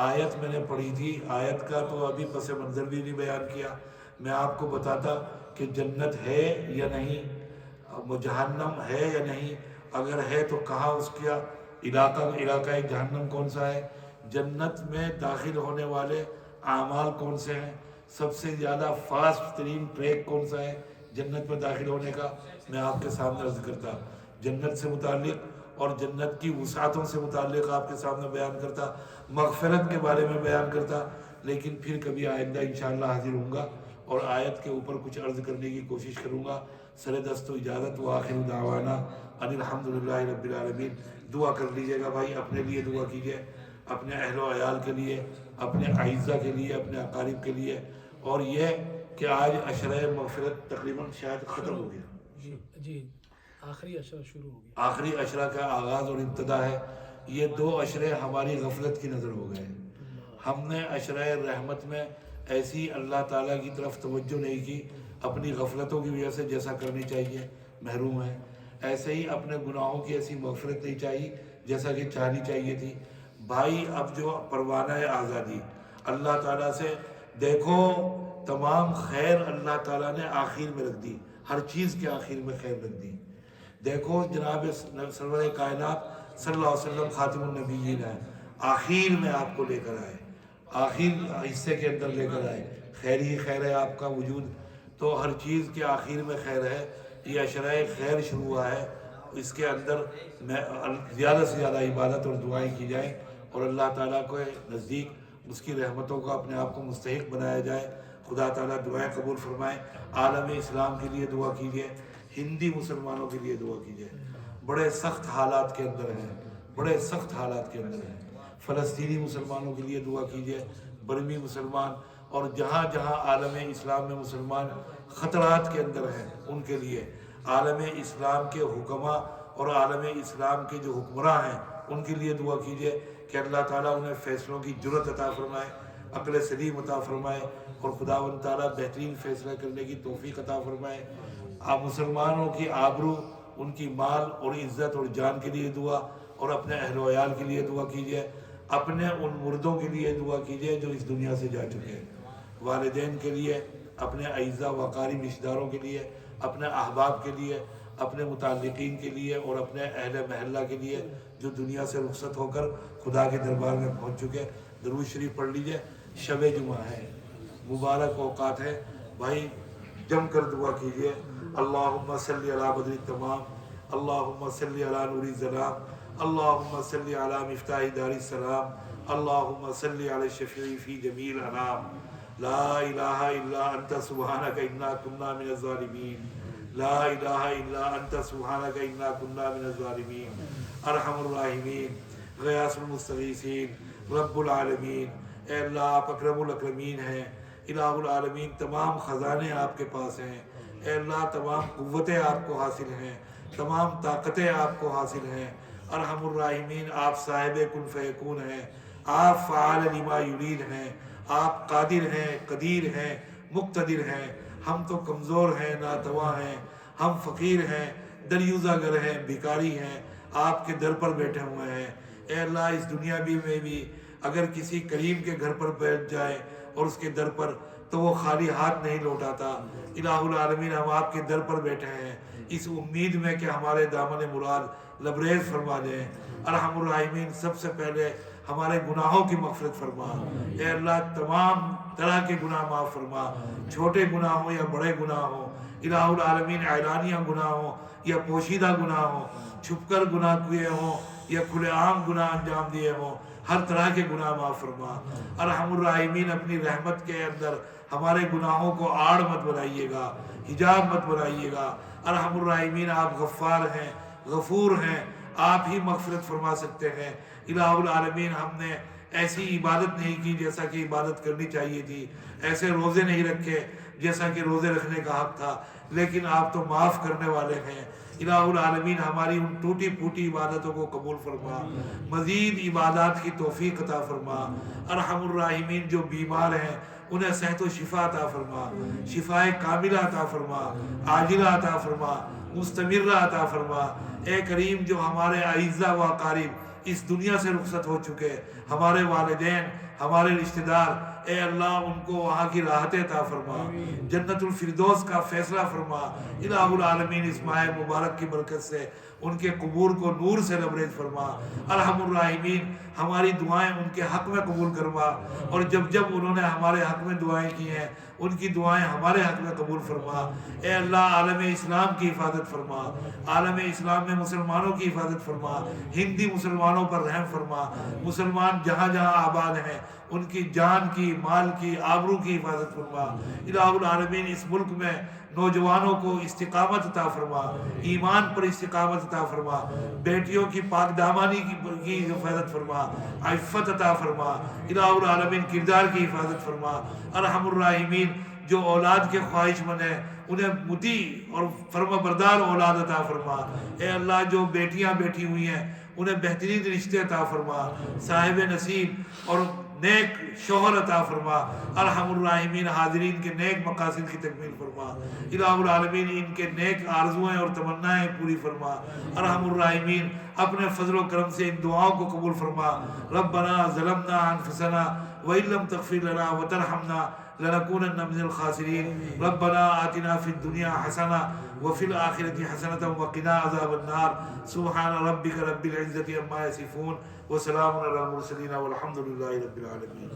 آیت میں نے پڑھی تھی، آیت کا تو ابھی پس منظر بھی نہیں بیان کیا، میں آپ کو بتاتا کہ جنت ہے یا نہیں، جہنم ہے یا نہیں، اگر ہے تو کہاں اس کا علاقہ ایک جہنم کون سا ہے، جنت میں داخل ہونے والے اعمال کون سے ہیں، سب سے زیادہ فاسٹ ترین ٹریک کون سا ہے جنت میں داخل ہونے کا، میں آپ کے سامنے عرض کرتا، جنت سے متعلق اور جنت کی وسعتوں سے متعلق آپ کے سامنے بیان کرتا، مغفرت کے بارے میں بیان کرتا، لیکن پھر کبھی آئندہ انشاءاللہ حاضر ہوں گا اور آیت کے اوپر کچھ عرض کرنے کی کوشش کروں گا۔ سر دست و اجازت، وآخر دعوانا ان الحمدللہ رب العالمین۔ دعا کر لیجئے گا بھائی، اپنے لیے دعا کیجئے، اپنے اہل و عیال کے لیے، اپنے اعزہ کے لیے، اپنے اقارب کے لیے، اور یہ کہ آج عشرہ مغفرت تقریباً شاید ختم ہو گیا، جی آخری عشرہ شروع ہو گیا، آخری عشرہ کا آغاز اور ابتدا ہے۔ یہ 2 عشرے ہماری غفلت کی نظر ہو گئے، ہم نے عشرہ رحمت میں ایسی اللہ تعالیٰ کی طرف توجہ نہیں کی، اپنی غفلتوں کی وجہ سے جیسا کرنی چاہیے محروم ہے، ایسے ہی اپنے گناہوں کی ایسی مغفرت نہیں چاہیے جیسا کہ چاہنی چاہیے تھی۔ بھائی اب جو پروانہ ہے آزادی اللہ تعالیٰ سے، دیکھو تمام خیر اللہ تعالیٰ نے آخر میں رکھ دی، ہر چیز کے آخر میں خیر رکھ دی۔ دیکھو جناب سرور کائنات صلی اللہ علیہ وسلم خاتم النبیین ہے، آخر میں آپ کو لے کر آئے، آخر حصے کے اندر لے کر آئے، خیر ہی خیر ہے آپ کا وجود۔ تو ہر چیز کے آخر میں خیر ہے. یہ اشرۂ خیر شروع ہوا ہے، اس کے اندر زیادہ سے زیادہ عبادت اور دعائیں کی جائیں اور اللہ تعالیٰ کو نزدیک اس کی رحمتوں کا اپنے آپ کو مستحق بنایا جائے. خدا تعالیٰ دعائیں قبول فرمائے. عالم اسلام کے لیے دعا کیجیے، ہندی مسلمانوں کے لیے دعا کیجیے. بڑے سخت حالات کے اندر ہیں، بڑے سخت حالات کے اندر ہیں. فلسطینی مسلمانوں کے لیے دعا کیجیے، برمی مسلمان، اور جہاں جہاں عالم اسلام میں مسلمان خطرات کے اندر ہیں ان کے لیے. عالم اسلام کے حکماء اور عالم اسلام کے جو حکمراں ہیں ان کے لیے دعا کیجیے کہ اللہ تعالیٰ انہیں فیصلوں کی جرأت عطا فرمائے، عقل سلیم عطا فرمائے، اور خداوند تعالیٰ بہترین فیصلہ کرنے کی توفیق عطا فرمائے. آپ مسلمانوں کی آبرو، ان کی مال اور عزت اور جان کے لیے دعا، اور اپنے اہل و عیال کے لیے دعا کیجیے. اپنے ان مردوں کے لیے دعا کیجیے جو اس دنیا سے جا چکے ہیں، والدین کے لیے، اپنے اعزاء و اقارب رشتہ داروں کے لیے، اپنے احباب کے لیے، اپنے متعلقین کے لیے، اور اپنے اہل محلہ کے لیے جو دنیا سے رخصت ہو کر خدا کے دربار میں پہنچ چکے. درود شریف پڑھ لیجئے. شب جمعہ ہے، مبارک اوقات ہے بھائی، جم کر دعا کیجئے. اللہم صلی علی بدر التمام، اللہم صلی علی نور الظلام، اللہم صلی علی مفتاح دار السلام، اللہم صلی علی الشفیع فی جمیع الانام. لا الہ الا انت سبحانک انا کنا من الظالمین، لا الہ الا انت سبحانک انا کنا من الظالمین. ارحم الراحمین، غیاث المستغیثین، رب العالمین. اے اللہ آپ اکرم الاکرمین ہیں، الہ العالمین. تمام خزانے آپ کے پاس ہیں. اے اللہ تمام قوتیں آپ کو حاصل ہیں، تمام طاقتیں آپ کو حاصل ہیں. ارحم الراحمین آپ صاحب کن فیکون ہیں، آپ فعال لما یرید ہیں، آپ قادر ہیں، قدیر ہیں، مقتدر ہیں. ہم تو کمزور ہیں، ناتواں ہیں، ہم فقیر ہیں، دریوزہ گر ہیں، بھکاری ہیں، آپ کے در پر بیٹھے ہوئے ہیں. اے اللہ اس دنیا میں بھی اگر کسی کریم کے گھر پر بیٹھ جائے اور اس کے در پر، تو وہ خالی ہاتھ نہیں لوٹاتا. الہ العالمین ہم آپ کے در پر بیٹھے ہیں اس امید میں کہ ہمارے دامن مراد لبریز فرما دیں. ارحم الراحمین سب سے پہلے ہمارے گناہوں کی مغفرت فرما. اے اللہ تمام طرح کے گناہ معاف فرما، چھوٹے گناہ ہوں یا بڑے گناہ ہوں. الہ العالمین اعلانیہ گناہ ہوں یا پوشیدہ گناہ ہوں، چھپ کر گناہ کیے ہوں یا کھلے عام گناہ انجام دیے ہوں، ہر طرح کے گناہ معاف فرما. ارحم الراحمین اپنی رحمت کے اندر ہمارے گناہوں کو آڑ مت بنائیے گا، حجاب مت بنائیے گا. ارحم الراحمین آپ غفار ہیں، غفور ہیں، آپ ہی مغفرت فرما سکتے ہیں. الہ العالمین ہم نے ایسی عبادت نہیں کی جیسا کہ عبادت کرنی چاہیے تھی، ایسے روزے نہیں رکھے جیسا کہ روزے رکھنے کا حق تھا، لیکن آپ تو معاف کرنے والے ہیں. الہ العالمین ہماری ان ٹوٹی پھوٹی عبادتوں کو قبول فرما، مزید عبادات کی توفیق عطا فرما. ارحم الراحمین جو بیمار ہیں انہیں صحت و شفا عطا فرما، شفاء کاملہ عطا فرما، عاجلہ عطا فرما، مستمرہ عطا فرما. اے کریم جو ہمارے اعزاء و اقارب اس دنیا سے رخصت ہو چکے، ہمارے والدین، ہمارے رشتہ دار، اے اللہ ان کو وہاں کی راحت عطا فرما، جنت الفردوس کا فیصلہ فرما. الہ العالمین اس ماہ مبارک کی برکت سے ان کے قبور کو نور سے لبریز فرما. ارحم الراحمین ہماری دعائیں ان کے حق میں قبول کروا، اور جب جب انہوں نے ہمارے حق میں دعائیں کی ہیں ان کی دعائیں ہمارے حق میں قبول فرما. اے اللہ عالم اسلام کی حفاظت فرما، عالم اسلام میں مسلمانوں کی حفاظت فرما، ہندی مسلمانوں پر رحم فرما. مسلمان جہاں جہاں آباد ہیں ان کی جان کی، مال کی، آبرو کی حفاظت فرما. الہ العالمین اس ملک میں نوجوانوں کو استقامت عطا فرما، ایمان پر استقامت عطا فرما، بیٹیوں کی پاک دامانی کی حفاظت فرما، عفت عطا فرما. الہ العالمین کردار کی حفاظت فرما. ارحم الراحمین جو اولاد کے خواہش مند ہیں انہیں مطیع اور فرما بردار اولاد عطا فرما. اے اللہ جو بیٹیاں بیٹھی ہوئی ہیں انہیں بہترین رشتے عطا فرما، صاحب نصیب اور نیک شوہر عطا فرما. ارحم الراحمین حاضرین کے نیک مقاصد کی تکمیل فرما. الہ العالمین ان کے نیک آرزویں اور تمنائیں پوری فرما. ارحم الراحمین اپنے فضل و کرم سے ان دعاؤں کو قبول فرما. ربنا ظلمنا انفسنا وإن لم تغفر لنا وترحمنا لنكونن من الخاسرين. ربنا آتنا في الدنيا حسنة وفي الآخرة حسنة وقنا عذاب النار. سبحان ربك رب العزة عما يصفون وسلام على المرسلين والحمد لله رب العالمين.